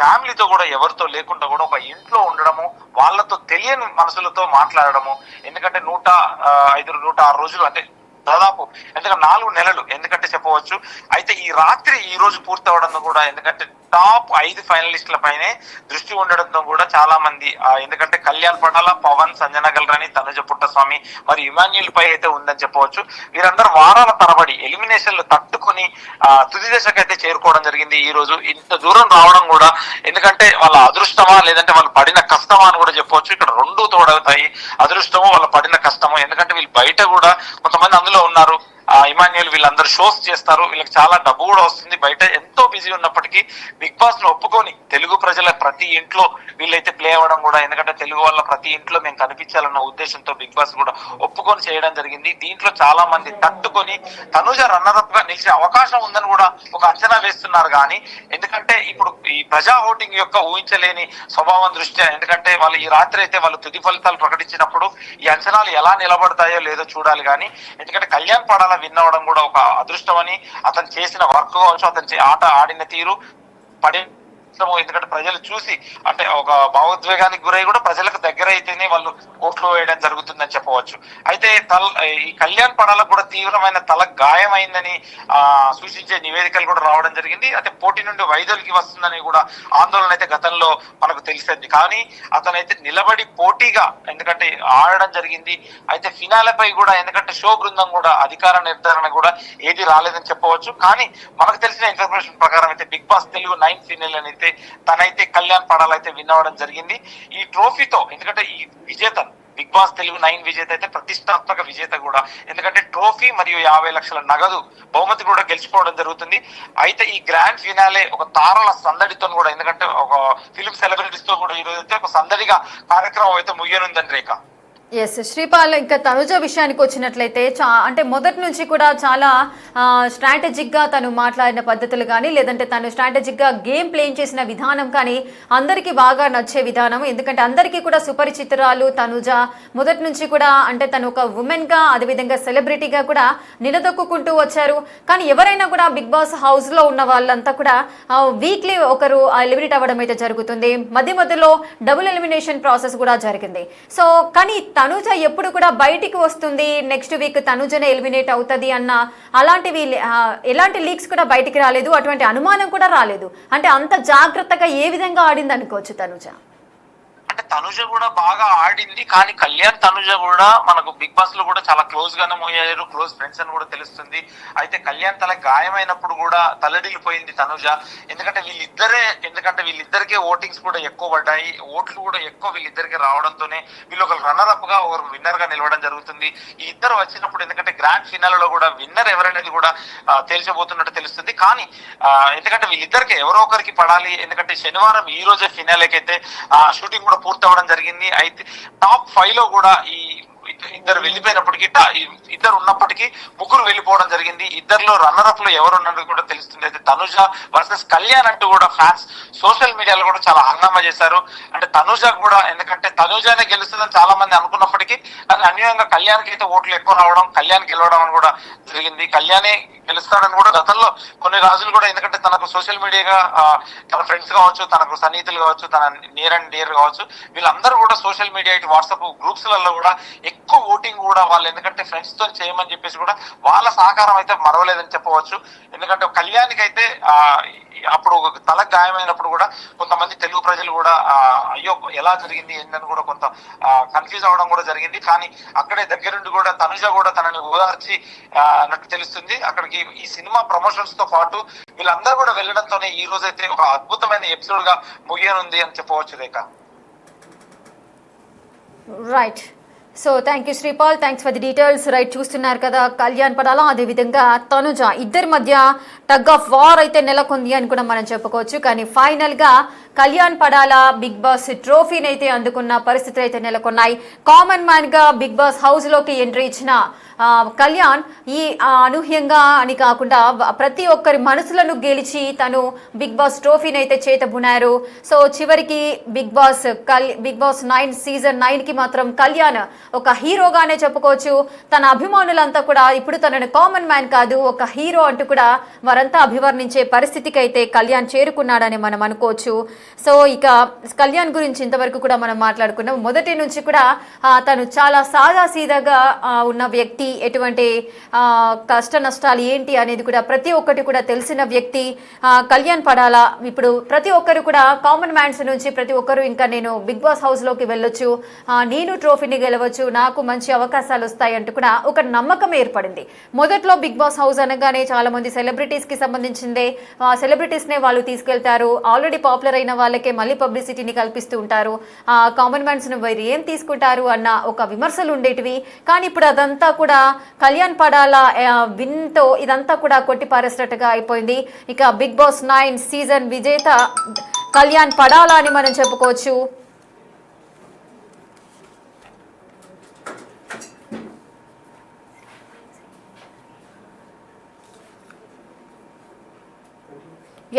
ఫ్యామిలీతో కూడా ఎవరితో లేకుండా కూడా ఒక ఇంట్లో ఉండడము, వాళ్ళతో తెలియని మనసులతో మాట్లాడడము, ఎందుకంటే 106 రోజులు అంటే దాదాపు ఎందుకంటే 4 నెలలు ఎందుకంటే చెప్పవచ్చు. అయితే ఈ రోజు పూర్తి అవడంతో కూడా, ఎందుకంటే టాప్ 5 ఫైనలిస్టుల పైనే దృష్టి ఉండడంతో కూడా చాలా మంది, ఎందుకంటే కళ్యాణ్ పడాల, పవన్, సంజన గల్రాని, తనుజ, పుట్టస్వామి మరి ఇమాన్యుల్ పై అయితే ఉందని చెప్పవచ్చు. వీరందరూ వారాల తరబడి ఎలిమినేషన్లు తట్టుకుని తుది దశకైతే చేరుకోవడం జరిగింది. ఈ రోజు ఇంత దూరం రావడం కూడా ఎందుకంటే వాళ్ళ అదృష్టమా లేదంటే వాళ్ళు పడిన కష్టమా అని కూడా చెప్పవచ్చు. ఇక్కడ 2 తోడవుతాయి, అదృష్టము, వాళ్ళ పడిన కష్టము. ఎందుకంటే వీళ్ళు బయట కూడా కొంతమంది అందులో ఉన్నారు, ఇమాన్యుయల్ వీళ్ళందరూ షోస్ చేస్తారు. వీళ్ళకి చాలా డబ్బు కూడా వస్తుంది. బయట ఎంతో బిజీ ఉన్నప్పటికీ బిగ్ బాస్ ను ఒప్పుకొని తెలుగు ప్రజల ప్రతి ఇంట్లో వీళ్ళైతే ప్లే అవ్వడం కూడా, ఎందుకంటే తెలుగు వాళ్ళ ప్రతి ఇంట్లో మేము కనిపించాలన్న ఉద్దేశంతో బిగ్ బాస్ కూడా ఒప్పుకొని చేయడం జరిగింది. దీంట్లో చాలా మంది తట్టుకొని తనుజ రన్నరప్ గా నిలిచే అవకాశం ఉందని కూడా ఒక అంచనా వేస్తున్నారు. కానీ ఎందుకంటే ఇప్పుడు ఈ ప్రజా ఓటింగ్ యొక్క ఊహించలేని స్వభావం దృష్ట్యా, ఎందుకంటే వాళ్ళు ఈ రాత్రి అయితే వాళ్ళు తుది ఫలితాలు ప్రకటించినప్పుడు ఈ అంచనాలు ఎలా నిలబడతాయో లేదో చూడాలి. కానీ ఎందుకంటే కళ్యాణ్ పడాల విన్ అవ్వడం కూడా ఒక అదృష్టం అని, అతను చేసిన వర్క్ కావచ్చు, అతను ఆట ఆడిన తీరు పడే, ఎందుకంటే ప్రజలు చూసి అంటే ఒక భావోద్వేగానికి గురై కూడా ప్రజలకు దగ్గర అయితేనే వాళ్ళు ఓట్లు వేయడం జరుగుతుందని చెప్పవచ్చు. అయితే ఈ కళ్యాణ్ పడాలకు కూడా తీవ్రమైన తల గాయమైందని సూచించే నివేదికలు కూడా రావడం జరిగింది. అయితే పోటీ నుండి వైదొలికి వస్తుందని కూడా ఆందోళన అయితే గతంలో మనకు తెలిసింది. కానీ అతనైతే నిలబడి పోటీగా ఎందుకంటే ఆడడం జరిగింది. అయితే ఫినాలపై కూడా ఎందుకంటే షో బృందం కూడా అధికార నిర్ధారణ కూడా ఏది రాలేదని చెప్పవచ్చు. కానీ మనకు తెలిసిన ఇన్ఫర్మేషన్ ప్రకారం అయితే బిగ్ బాస్ తెలుగు 9 ఫినాల్ అనేది తనైతే కళ్యాణ్ పడాల అయితే విన్ అవ్వడం జరిగింది. ఈ ట్రోఫీతో ఎందుకంటే ఈ విజేత బిగ్ బాస్ తెలుగు 9 విజేత అయితే ప్రతిష్టాత్మక విజేత కూడా, ఎందుకంటే ట్రోఫీ మరియు 50 లక్షల నగదు బహుమతి కూడా గెలుచుకోవడం జరుగుతుంది. అయితే ఈ గ్రాండ్ ఫినాలే ఒక తారల సందడితో కూడా, ఎందుకంటే ఒక ఫిలిం సెలబ్రిటీస్ తో కూడా ఈ రోజు అయితే ఒక సందడిగా కార్యక్రమం అయితే ముగియనుందని రేఖ. ఎస్ శ్రీపాల్, ఇంకా తనుజ విషయానికి వచ్చినట్లయితే అంటే మొదటి నుంచి కూడా చాలా స్ట్రాటజిక్గా తను మాట్లాడిన పద్ధతులు కానీ, లేదంటే తను స్ట్రాటజిక్గా గేమ్ ప్లేయింగ్ చేసిన విధానం కానీ అందరికీ బాగా నచ్చే విధానం. ఎందుకంటే అందరికీ కూడా సుపరిచితురాలు తనుజ. మొదటి నుంచి కూడా అంటే తను ఒక ఉమెన్గా, అదేవిధంగా సెలబ్రిటీగా కూడా నిలదొక్కుంటూ వచ్చారు. కానీ ఎవరైనా కూడా బిగ్ బాస్ హౌస్లో ఉన్న వాళ్ళంతా కూడా వీక్లీ ఒకరు ఎలిమినేట్ అవ్వడం అయితే జరుగుతుంది. మధ్య మధ్యలో డబుల్ ఎలిమినేషన్ ప్రాసెస్ కూడా జరిగింది. సో కానీ తనుజ ఎప్పుడు కూడా బయటికి వస్తుంది, నెక్స్ట్ వీక్ తనుజనే ఎలిమినేట్ అవుతుంది అన్న అలాంటివి ఎలాంటి లీక్స్ కూడా బయటికి రాలేదు, అటువంటి అనుమానం కూడా రాలేదు. అంటే అంత జాగ్రత్తగా ఏ విధంగా ఆడింది అనుకోవచ్చు తనుజ? అంటే తనుజ కూడా బాగా ఆడింది. కానీ కళ్యాణ్ తనుజ కూడా మనకు బిగ్ బాస్ లో కూడా చాలా క్లోజ్ గానే మోయారు, క్లోజ్ ఫ్రెండ్స్ అని కూడా తెలుస్తుంది. అయితే కళ్యాణ్ తల గాయమైనప్పుడు కూడా తల్లడిల్లిపోయింది తనుజ. ఎందుకంటే వీళ్ళిద్దరికే ఓటింగ్స్ కూడా ఎక్కువ పడ్డాయి, ఓట్లు కూడా ఎక్కువ వీళ్ళిద్దరికి రావడంతోనే వీళ్ళు ఒక రన్నర్ అప్ గా ఒకరు విన్నర్ గా నిలవడం జరుగుతుంది. ఈ ఇద్దరు వచ్చినప్పుడు ఎందుకంటే గ్రాండ్ ఫినాల్లో కూడా విన్నర్ ఎవరనేది కూడా తేల్చబోతున్నట్టు తెలుస్తుంది. కానీ ఎందుకంటే వీళ్ళిద్దరికి ఎవరో ఒకరికి పడాలి. ఎందుకంటే శనివారం ఈ రోజే ఫినాలేకి అయితే షూటింగ్ కూడా పూర్తి అవ్వడం జరిగింది. అయితే టాప్ 5 లో కూడా ఈ ఇద్దరు వెళ్ళిపోయినప్పటికీ, ఇద్దరు ఉన్నప్పటికీ ముగ్గురు వెళ్ళిపోవడం జరిగింది. ఇద్దరులో రన్నర్ అప్ లో ఎవరు ఉన్నది కూడా తెలుస్తుంది. అయితే తనుజ వర్సెస్ కళ్యాణ్ అంటూ కూడా ఫ్యాన్స్ సోషల్ మీడియాలో కూడా చాలా హంగామా చేశారు. అంటే తనుజ కూడా ఎందుకంటే తనుజనే గెలుస్తుందని చాలా మంది అనుకున్నప్పటికీ, కానీ అన్యాయంగా కళ్యాణ్కి అయితే ఓట్లు ఎక్కువ రావడం, కళ్యాణ్ గెలవడం అని కూడా జరిగింది. కళ్యాణే గెలుస్తాడని కూడా గతంలో కొన్ని రాజులు కూడా, ఎందుకంటే తనకు సోషల్ మీడియాగా తన ఫ్రెండ్స్ కావచ్చు, తనకు సన్నిహితులు కావచ్చు, తన నియర్ అండ్ డియర్ కావచ్చు, వీళ్ళందరూ కూడా సోషల్ మీడియా ఇటు వాట్సాప్ గ్రూప్స్ లలో కూడా ఎక్కువ ఓటింగ్ కూడా వాళ్ళు ఎందుకంటే ఫ్రెండ్స్ తో చేయమని చెప్పేసి కూడా వాళ్ళ సహకారం అయితే మరవలేదని చెప్పవచ్చు. ఎందుకంటే కళ్యాణ్కి అయితే అప్పుడు తల గాయమైనప్పుడు కూడా కొంతమంది తెలుగు ప్రజలు కూడా అయ్యో ఎలా జరిగింది ఏంటని కూడా కొంత కన్ఫ్యూజ్ అవడం కూడా జరిగింది. కానీ అక్కడే దగ్గరుండి కూడా తనుజ కూడా తనని ఓదార్చి అన్నట్టు తెలుస్తుంది. అక్కడికి ఈ సినిమా ప్రమోషన్స్ తో పాటు వీళ్ళందరూ కూడా వెళ్ళడంతోనే ఈ రోజు అయితే ఒక అద్భుతమైన ఎపిసోడ్ గా ముగియనుంది అని చెప్పవచ్చు Rekha. Right. So thank you Sripal, thanks for the details. Right, చూస్తున్నారు కదా కళ్యాణ్ పడాల అదేవిధంగా తనుజ ఇద్దరి మధ్య టగ్ ఆఫ్ వార్ అయితే నెలకొంది అని కూడా మనం చెప్పుకోవచ్చు. కానీ ఫైనల్గా కళ్యాణ్ పడాల బిగ్ బాస్ ట్రోఫీని అయితే అందుకున్న పరిస్థితులు అయితే నెలకొన్నాయి. కామన్ మ్యాన్గా బిగ్ బాస్ హౌస్లోకి ఎంట్రీ ఇచ్చిన కళ్యాణ్ ఈ అనూహ్యంగా అని కాకుండా ప్రతి ఒక్కరి మనసులను గెలిచి తను బిగ్ బాస్ ట్రోఫీని అయితే చేతబునారు. సో చివరికి బిగ్ బాస్ 9 సీజన్ 9కి మాత్రం కళ్యాణ్ ఒక హీరోగానే చెప్పుకోవచ్చు. తన అభిమానులంతా కూడా ఇప్పుడు తనను కామన్ మ్యాన్ కాదు ఒక హీరో అంటూ కూడా వారంతా అభివర్ణించే పరిస్థితికి అయితే కళ్యాణ్ చేరుకున్నాడని మనం అనుకోవచ్చు. సో ఇక కళ్యాణ్ గురించి ఇంతవరకు కూడా మనం మాట్లాడుకున్నాం. మొదటి నుంచి కూడా తను చాలా సాదాసీదాగా ఉన్న వ్యక్తి, ఎటువంటి కష్ట నష్టాలు ఏంటి అనేది కూడా ప్రతి ఒక్కటి కూడా తెలిసిన వ్యక్తి కళ్యాణ్ పడాల. ఇప్పుడు ప్రతి ఒక్కరు కూడా కామన్ మ్యాన్స్ నుంచి ప్రతి ఒక్కరు ఇంకా నేను బిగ్ బాస్ హౌస్లోకి వెళ్ళొచ్చు, నేను ట్రోఫీని గెలవచ్చు, నాకు మంచి అవకాశాలు వస్తాయి అంటూ కూడా ఒక నమ్మకం ఏర్పడింది. మొదట్లో బిగ్ బాస్ హౌస్ అనగానే చాలా మంది సెలబ్రిటీస్కి సంబంధించిందే, సెలబ్రిటీస్నే వాళ్ళు తీసుకెళ్తారు. ఆల్రెడీ పాపులర్ అయిన అయిన వాళ్ళకే మళ్ళీ పబ్లిసిటీని కల్పిస్తూ ఉంటారు. కామన్ మ్యాన్స్ను వీరు ఏం తీసుకుంటారు అన్న ఒక విమర్శలు ఉండేటివి. కానీ ఇప్పుడు అదంతా కూడా కళ్యాణ్ పడాల విన్తో ఇదంతా కూడా కొట్టిపారేసినట్టుగా అయిపోయింది. ఇక బిగ్ బాస్ 9 సీజన్ విజేత కళ్యాణ్ పడాలా అని మనం చెప్పుకోవచ్చు.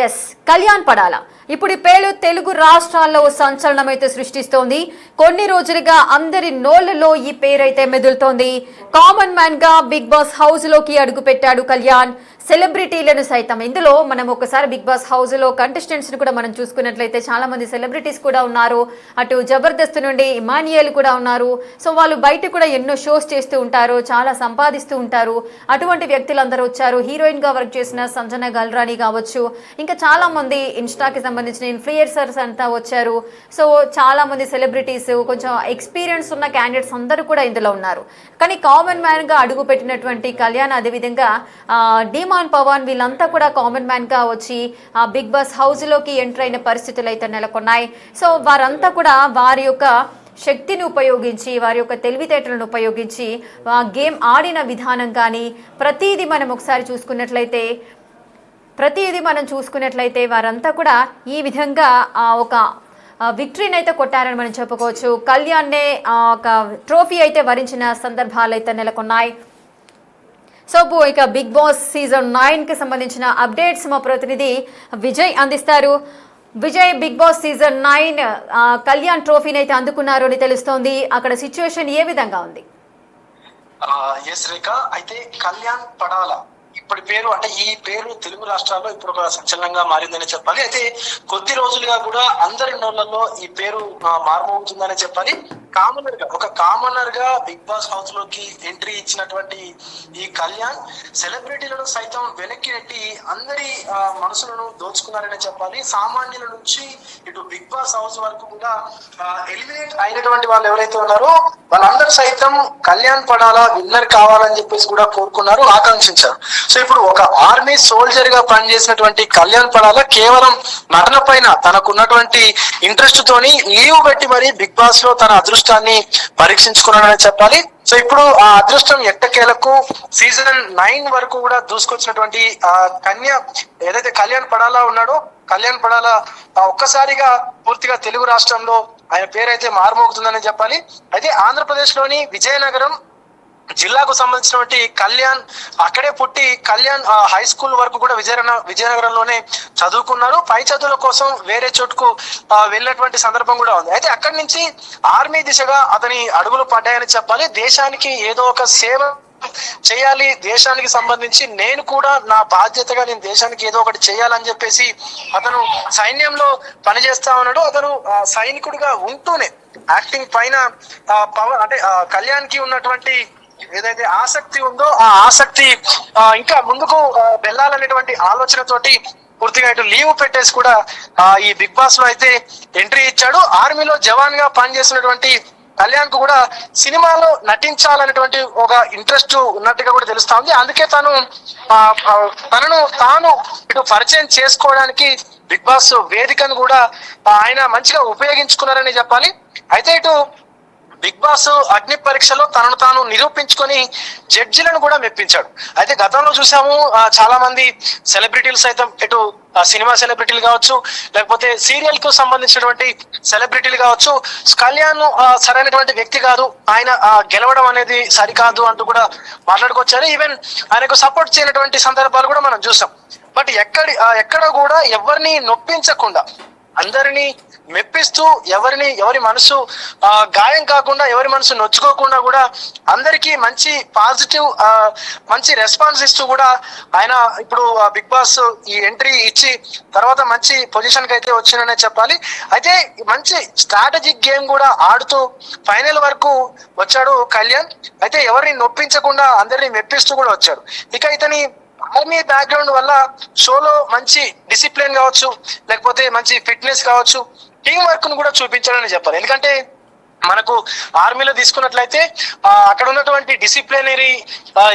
ఎస్, కళ్యాణ్ పడాల ఇప్పుడు ఈ పేరు తెలుగు రాష్ట్రాల్లో సంచలనం అయితే సృష్టిస్తోంది. కొన్ని రోజులుగా అందరి నోళ్లలో ఈ పేరైతే మెదులుతోంది. కామన్ మ్యాన్ గా బిగ్ బాస్ హౌస్ లోకి అడుగు పెట్టాడు కళ్యాణ్. సెలబ్రిటీలను సైతం ఇందులో మనం ఒకసారి బిగ్ బాస్ హౌస్ లో కంటెస్టెంట్స్ ని కూడా మనం చూసుకున్నట్లయితే చాలా మంది సెలబ్రిటీస్ కూడా ఉన్నారు. అటు జబర్దస్త్ నుండి ఇమానియల్ కూడా ఉన్నారు. సో వాళ్ళు బయట కూడా ఎన్నో షోస్ చేస్తూ ఉంటారు, చాలా సంపాదిస్తూ ఉంటారు. అటువంటి వ్యక్తులందరూ వచ్చారు. హీరోయిన్ గా వర్క్ చేసిన సంజన గల్రాని కావచ్చు, ఇంకా చాలా మంది ఇన్స్టాకి సంబంధించిన ఇన్ఫ్లుయెన్సర్స్ అంతా వచ్చారు. సో చాలా మంది సెలబ్రిటీస్, కొంచెం ఎక్స్పీరియన్స్ ఉన్న క్యాండిడేట్స్ అందరూ కూడా ఇందులో ఉన్నారు. కానీ కామన్ మ్యాన్ గా అడుగు పెట్టినటువంటి కళ్యాణ్, అదేవిధంగా డిమాన్ పవన్ వీళ్ళంతా కూడా కామన్ మ్యాన్ గా వచ్చి బిగ్ బాస్ హౌస్ లోకి ఎంటర్ అయిన పరిస్థితులు అయితే నెలకొన్నాయి. సో వారంతా కూడా వారి యొక్క శక్తిని ఉపయోగించి, వారి యొక్క తెలివితేటలను ఉపయోగించి గేమ్ ఆడిన విధానం కానీ ప్రతిదీ మనం ఒకసారి చూసుకున్నట్లయితే వారంతా కూడా ఈ విధంగా ఒక విక్టరీని అయితే కొట్టారని మనం చెప్పుకోవచ్చు. కళ్యాణ్నే ఒక ట్రోఫీ అయితే వరించిన సందర్భాలు అయితే నెలకొన్నాయి. సో ఇక బిగ్ బాస్ సీజన్ 9కి సంబంధించిన అప్డేట్స్ మా ప్రతినిధి విజయ్ అందిస్తారు. Vijay, Big Boss season 9 Kalyan ట్రోఫీని అయితే అందుకున్నారు అని తెలుస్తోంది. అక్కడ సిచ్యువేషన్ ఏ విధంగా ఉంది? ఎస్ రేఖ, అయితే కళ్యాణ్ పడాల ఇప్పటి పేరు, అంటే ఈ పేరు తెలుగు రాష్ట్రాల్లో ఇప్పుడు ఒక సంచలనంగా మారిందని చెప్పాలి. అయితే కొద్ది రోజులుగా కూడా అందరి నోళ్లలో ఈ పేరు మారుమోగుతుందని చెప్పాలి. కామనర్ గా బిగ్ బాస్ హౌస్ లోకి ఎంట్రీ ఇచ్చినటువంటి ఈ కళ్యాణ్ సెలబ్రిటీలను సైతం వెనక్కి నెట్టి అందరి మనసులను దోచుకున్నారని చెప్పాలి. సామాన్యుల నుంచి ఇటు బిగ్ బాస్ హౌస్ వరకు కూడా ఎలిమినేట్ అయినటువంటి వాళ్ళు ఎవరైతే ఉన్నారో వాళ్ళందరూ సైతం కళ్యాణ్ పడాలా విన్నర్ కావాలని చెప్పేసి కూడా కోరుకున్నారు, ఆకాంక్షించారు. సో ఇప్పుడు ఒక ఆర్మీ సోల్జర్ గా పనిచేసినటువంటి కళ్యాణ్ పడాలా కేవలం నటన పైన తనకున్నటువంటి ఇంట్రెస్ట్ తోని లీవ్ పెట్టి మరి బిగ్ బాస్ లో తన అదృష్టాన్ని పరీక్షించుకున్నాడని చెప్పాలి. సో ఇప్పుడు ఆ అదృష్టం ఎట్టకేలకు సీజన్ 9 వరకు కూడా దూసుకొచ్చినటువంటి ఏదైతే కళ్యాణ్ పడాలా ఉన్నాడో, కళ్యాణ్ పడాలా ఒక్కసారిగా పూర్తిగా తెలుగు రాష్ట్రంలో ఆయన పేరైతే మారుమోగుతుందని చెప్పాలి. అయితే ఆంధ్రప్రదేశ్ లోని విజయనగరం జిల్లాకు సంబంధించినటువంటి కళ్యాణ్ అక్కడే పుట్టి కళ్యాణ్ హై స్కూల్ వరకు కూడా విజయనగరంలోనే చదువుకున్నారు. పై చదువుల కోసం వేరే చోటుకు వెళ్ళినటువంటి సందర్భం కూడా ఉంది. అయితే అక్కడి నుంచి ఆర్మీ దిశగా అతని అడుగులు పడ్డాయని చెప్పాలి. దేశానికి ఏదో ఒక సేవ చేయాలి, దేశానికి సంబంధించి నేను కూడా నా బాధ్యతగా నేను దేశానికి ఏదో ఒకటి చేయాలని చెప్పేసి అతను సైన్యంలో పనిచేస్తా ఉన్నాడు. అతను సైనికుడిగా ఉంటూనే యాక్టింగ్ పైన పవర్, అంటే కళ్యాణ్ కి ఉన్నటువంటి ఏదైతే ఆసక్తి ఉందో ఆ ఆసక్తి ఇంకా ముందుకు వెళ్ళాలనేటువంటి ఆలోచనతోటి పూర్తిగా ఇటు లీవ్ పెట్టేసి కూడా ఈ బిగ్ బాస్ లో అయితే ఎంట్రీ ఇచ్చాడు. ఆర్మీలో జవాన్ గా పనిచేసినటువంటి కళ్యాణ్ కు కూడా సినిమాలో నటించాలనేటువంటి ఒక ఇంట్రెస్ట్ ఉన్నట్టుగా కూడా తెలుస్తా ఉంది. అందుకే తనను తాను ఇటు పరిచయం చేసుకోవడానికి బిగ్ బాస్ వేదికను కూడా ఆయన మంచిగా ఉపయోగించుకున్నారని చెప్పాలి. అయితే ఇటు బిగ్ బాస్ అగ్ని పరీక్షలో తనను తాను నిరూపించుకొని జడ్జిలను కూడా మెప్పించాడు. అయితే గతంలో చూసాము చాలా మంది సెలబ్రిటీలు సైతం, ఇటు సినిమా సెలబ్రిటీలు కావచ్చు, లేకపోతే సీరియల్ కు సంబంధించినటువంటి సెలబ్రిటీలు కావచ్చు, కళ్యాణ్ సరైనటువంటి వ్యక్తి కాదు, ఆయన గెలవడం అనేది సరికాదు అంటూ కూడా మాట్లాడుకొచ్చారు. ఈవెన్ ఆయనకు సపోర్ట్ చేయనటువంటి సందర్భాలు కూడా మనం చూసాం. బట్ ఎక్కడ కూడా ఎవరిని నొప్పించకుండా అందరినీ మెప్పిస్తూ ఎవరి మనసు గాయం కాకుండా, ఎవరి మనసు నొచ్చుకోకుండా కూడా అందరికీ మంచి పాజిటివ్ మంచి రెస్పాన్స్ ఇస్తూ కూడా ఆయన ఇప్పుడు బిగ్ బాస్ ఈ ఎంట్రీ ఇచ్చి తర్వాత మంచి పొజిషన్ కి అయితే వచ్చిందనే చెప్పాలి. అయితే మంచి స్ట్రాటజిక్ గేమ్ కూడా ఆడుతూ ఫైనల్ వరకు వచ్చాడు కళ్యాణ్. అయితే ఎవరిని నొప్పించకుండా అందరినీ మెప్పిస్తూ కూడా వచ్చాడు. ఇక ఇతని ఆర్మీ బ్యాక్గ్రౌండ్ వల్ల షోలో మంచి డిసిప్లిన్ కావచ్చు, లేకపోతే మంచి ఫిట్నెస్ కావచ్చు, టీం వర్క్ ను కూడా చూపించాలని చెప్పాలి. ఎందుకంటే మనకు ఆర్మీలో తీసుకున్నట్లయితే అక్కడ ఉన్నటువంటి డిసిప్లినరీ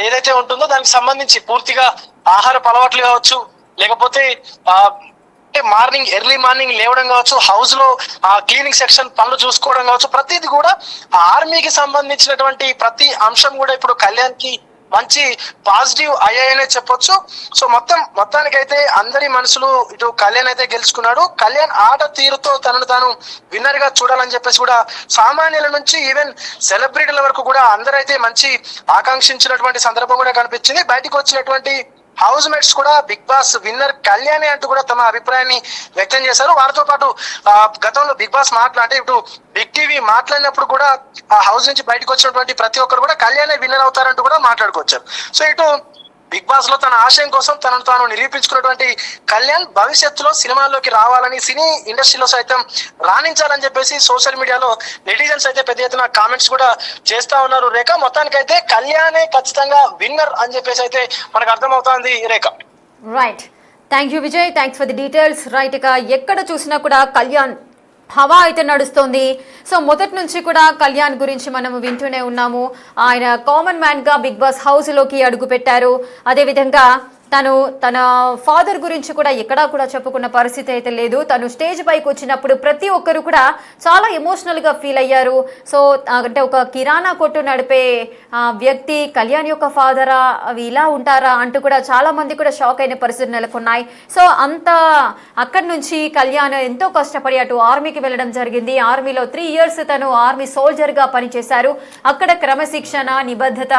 ఏదైతే ఉంటుందో దానికి సంబంధించి పూర్తిగా ఆహారపు అలవాట్లు కావచ్చు, లేకపోతే అంటే ఎర్లీ మార్నింగ్ లేవడం కావచ్చు, హౌస్ లో క్లీనింగ్ సెక్షన్ పనులు చూసుకోవడం కావచ్చు, ప్రతిది కూడా ఆర్మీకి సంబంధించినటువంటి ప్రతి అంశం కూడా ఇప్పుడు కళ్యాణ్ కి మంచి పాజిటివ్ అయ్యాయనే చెప్పొచ్చు. సో మొత్తానికైతే అందరి మనసులు ఇటు కళ్యాణ్ అయితే గెలుచుకున్నాడు. కళ్యాణ్ ఆట తీరుతో తనను తాను విన్నర్ గా చూడాలని చెప్పేసి కూడా సామాన్యుల నుంచి ఈవెన్ సెలబ్రిటీల వరకు కూడా అందరైతే మంచి ఆకాంక్షించినటువంటి సందర్భం కూడా కనిపించింది. బయటకు వచ్చినటువంటి హౌస్ మేట్స్ కూడా బిగ్ బాస్ విన్నర్ కళ్యాణి అంటూ కూడా తమ అభిప్రాయాన్ని వ్యక్తం చేశారు. వారితో పాటు గతంలో బిగ్ బాస్ అంటే ఇప్పుడు బిగ్ టీవీ మాట్లాడినప్పుడు కూడా ఆ హౌస్ నుంచి బయటకు వచ్చినటువంటి ప్రతి ఒక్కరు కూడా కళ్యాణి విన్నర్ అవుతారంటూ కూడా మాట్లాడుకొచ్చారు. సో ఇటు బిగ్ బాస్ లో తన ఆశయం కోసం తనను తాను నిరూపించుకున్నటువంటి కళ్యాణ్ భవిష్యత్తులో సినిమాల్లోకి రావాలని, సినీ ఇండస్ట్రీలో సైతం రాణించాలని చెప్పేసి సోషల్ మీడియాలో నెటిజన్స్ అయితే పెద్ద ఎత్తున కామెంట్స్ కూడా చేస్తా ఉన్నారు. రేఖ మొత్తానికైతే కళ్యాణే ఖచ్చితంగా విన్నర్ అని చెప్పేసి అయితే మనకు అర్థమవుతోంది Rekha. Right, thank you Vijay, thanks for the details. Right, ఇక ఎక్కడ చూసినా కూడా కళ్యాణ్ హవా అయితే నడుస్తోంది. సో మొదటి నుంచి కూడా కళ్యాణ్ గురించి మనం వింటూనే ఉన్నాము. ఆయన కామన్ మ్యాన్ గా బిగ్ బాస్ హౌస్ లోకి అడుగు పెట్టారు. అదేవిధంగా తన ఫాదర్ గురించి కూడా ఎక్కడా కూడా చెప్పుకున్న పరిస్థితి అయితే లేదు. తను స్టేజ్ పైకి వచ్చినప్పుడు ప్రతి ఒక్కరు కూడా చాలా ఎమోషనల్ గా ఫీల్ అయ్యారు. సో అంటే ఒక కిరాణా కొట్టు నడిపే వ్యక్తి కళ్యాణ్ యొక్క ఫాదరా, అవి ఇలా ఉంటారా అంటూ కూడా చాలా మంది కూడా షాక్ అయిన పరిస్థితులు నెలకొన్నాయి. సో అక్కడి నుంచి కళ్యాణ్ ఎంతో కష్టపడి అటు ఆర్మీకి వెళ్ళడం జరిగింది. ఆర్మీలో 3 years తను ఆర్మీ సోల్జర్ గా పనిచేశారు. అక్కడ క్రమశిక్షణ, నిబద్ధత,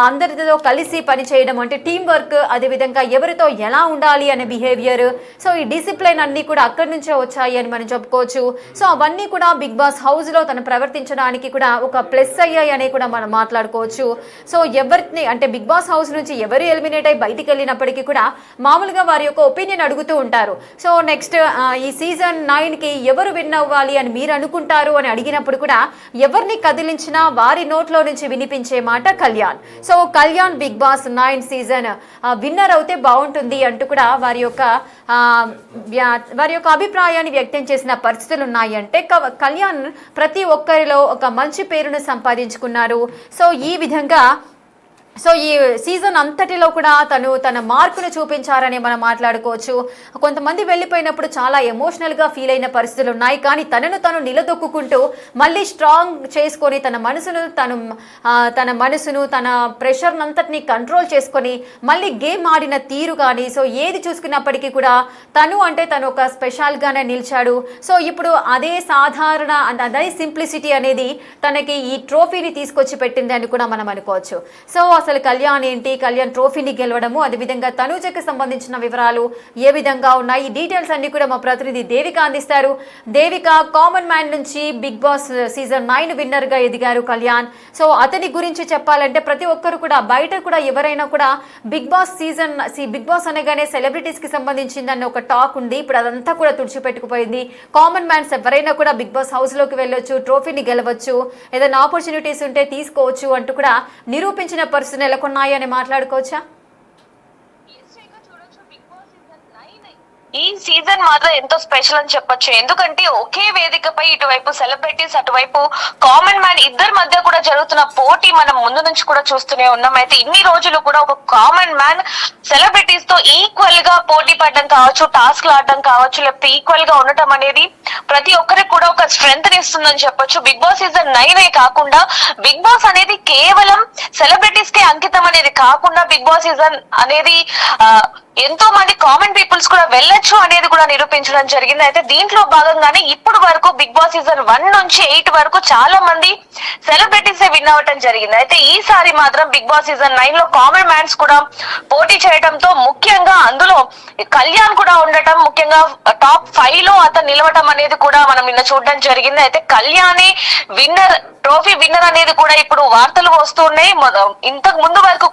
అందరితో కలిసి పనిచేయడం, అంటే టీం వర్క్, అదేవిధంగా ఎవరితో ఎలా ఉండాలి అనే బిహేవియర్, సో ఈ డిసిప్లైన్ అన్ని కూడా అక్కడి నుంచే వచ్చాయి అని మనం చెప్పుకోవచ్చు. సో అవన్నీ కూడా బిగ్ బాస్ హౌస్ లో తను ప్రవర్తించడానికి కూడా ఒక ప్లస్ అయ్యాయి అని కూడా మనం మాట్లాడుకోవచ్చు. సో ఎవరిని అంటే బిగ్ బాస్ హౌస్ నుంచి ఎవరు ఎలిమినేట్ అయ్యి బయటికి వెళ్ళినప్పటికీ కూడా మామూలుగా వారి యొక్క ఒపీనియన్ అడుగుతూ ఉంటారు. సో నెక్స్ట్ ఈ సీజన్ 9కి ఎవరు విన్ అవ్వాలి అని మీరు అనుకుంటారు అని అడిగినప్పుడు కూడా ఎవరిని కదిలించినా వారి నోట్లో నుంచి వినిపించే మాట Kalyan. So Kalyan Bigg Boss 9 season winner అవుతే బాగుంటుంది అంటూ కూడా వారి యొక్క అభిప్రాయాన్ని వ్యక్తం చేసిన పరిస్థితులు ఉన్నాయి. అంటే కళ్యాణ్ ప్రతి ఒక్కరిలో ఒక మంచి పేరును సంపాదించుకున్నారు. సో ఈ విధంగా ఈ సీజన్ అంతటిలో కూడా తన మార్కును చూపించారని మనం మాట్లాడుకోవచ్చు. కొంతమంది వెళ్ళిపోయినప్పుడు చాలా ఎమోషనల్గా ఫీల్ అయిన పరిస్థితులు ఉన్నాయి. కానీ తను నిలదొక్కుంటూ మళ్ళీ స్ట్రాంగ్ చేసుకొని తన మనసును తన ప్రెషర్ అంతటిని కంట్రోల్ చేసుకొని మళ్ళీ గేమ్ ఆడిన తీరు కానీ, సో ఏది చూసుకున్నప్పటికీ కూడా తను ఒక స్పెషల్గానే నిలిచాడు. సో ఇప్పుడు అదే సింప్లిసిటీ అనేది తనకి ఈ ట్రోఫీని తీసుకొచ్చి పెట్టింది అని కూడా మనం అనుకోవచ్చు. సో అసలు కళ్యాణ్ ఏంటి, కళ్యాణ్ ట్రోఫీని గెలవడము, అదేవిధంగా తనూజకి సంబంధించిన వివరాలు ఏ విధంగా ఉన్నాయి, ఈ డీటెయిల్స్ అన్ని కూడా మా ప్రతినిధి దేవిక అందిస్తారు. దేవిక, కామన్ మ్యాన్ నుంచి బిగ్ బాస్ సీజన్ 9 విన్నర్ గా ఎదిగారు కళ్యాణ్. సో అతని గురించి చెప్పాలంటే ప్రతి ఒక్కరు కూడా బయట కూడా ఎవరైనా కూడా బిగ్ బాస్ అనగానే సెలబ్రిటీస్ కి సంబంధించిందన్న ఒక టాక్ ఉంది. ఇప్పుడు అదంతా కూడా తుడిచిపెట్టుకుపోయింది. కామన్ మ్యాన్స్ ఎవరైనా కూడా బిగ్ బాస్ హౌస్ లోకి వెళ్ళొచ్చు, ట్రోఫీని గెలవచ్చు, ఏదైనా ఆపర్చునిటీస్ ఉంటే తీసుకోవచ్చు అంటూ కూడా నిరూపించిన పరిస్థితి నెలకొన్నాయని మాట్లాడుకోవచ్చా? ఈ సీజన్ మాత్రం ఎంతో స్పెషల్ అని చెప్పొచ్చు. ఎందుకంటే ఒకే వేదికపై ఇటువైపు సెలబ్రిటీస్, అటువైపు కామన్ మ్యాన్ ఇద్దరి మధ్య కూడా జరుగుతున్న పోటీ మనం ముందు నుంచి కూడా చూస్తూనే ఉన్నాం. అయితే ఇన్ని రోజులు కూడా ఒక కామన్ మ్యాన్ సెలబ్రిటీస్ తో ఈక్వల్ గా పోటీ పడడం కావచ్చు, టాస్క్ ఆడడం కావచ్చు, లేకపోతే ఈక్వల్ గా ఉండటం అనేది ప్రతి ఒక్కరికి కూడా ఒక స్ట్రెంగ్త్ ఇస్తుందని చెప్పొచ్చు. బిగ్ బాస్ సీజన్ 9 కాకుండా బిగ్ బాస్ అనేది కేవలం సెలబ్రిటీస్ కే అంకితం అనేది కాకుండా బిగ్ బాస్ సీజన్ అనేది ఎంతో మంది కామన్ పీపుల్స్ కూడా వెళ్ళొచ్చు అనేది కూడా నిరూపించడం జరిగింది. అయితే దీంట్లో భాగంగానే ఇప్పుడు వరకు బిగ్ బాస్ సీజన్ 1 నుంచి 8 వరకు చాలా మంది సెలబ్రిటీస్ విన్ అవ్వటం జరిగింది. అయితే ఈసారి మాత్రం బిగ్ బాస్ సీజన్ 9 లో కామన్ మ్యాన్స్ కూడా పోటీ చేయడంతో ముఖ్యంగా అందులో కళ్యాణ్ కూడా ఉండటం, ముఖ్యంగా టాప్ 5 లో అతను నిలవటం అనేది కూడా మనం నిన్న చూడడం జరిగింది. అయితే కళ్యాణే ట్రోఫీ విన్నర్ అనేది కూడా ఇప్పుడు వార్తలు వస్తున్నాయి. ఇంతకు ముందు వరకు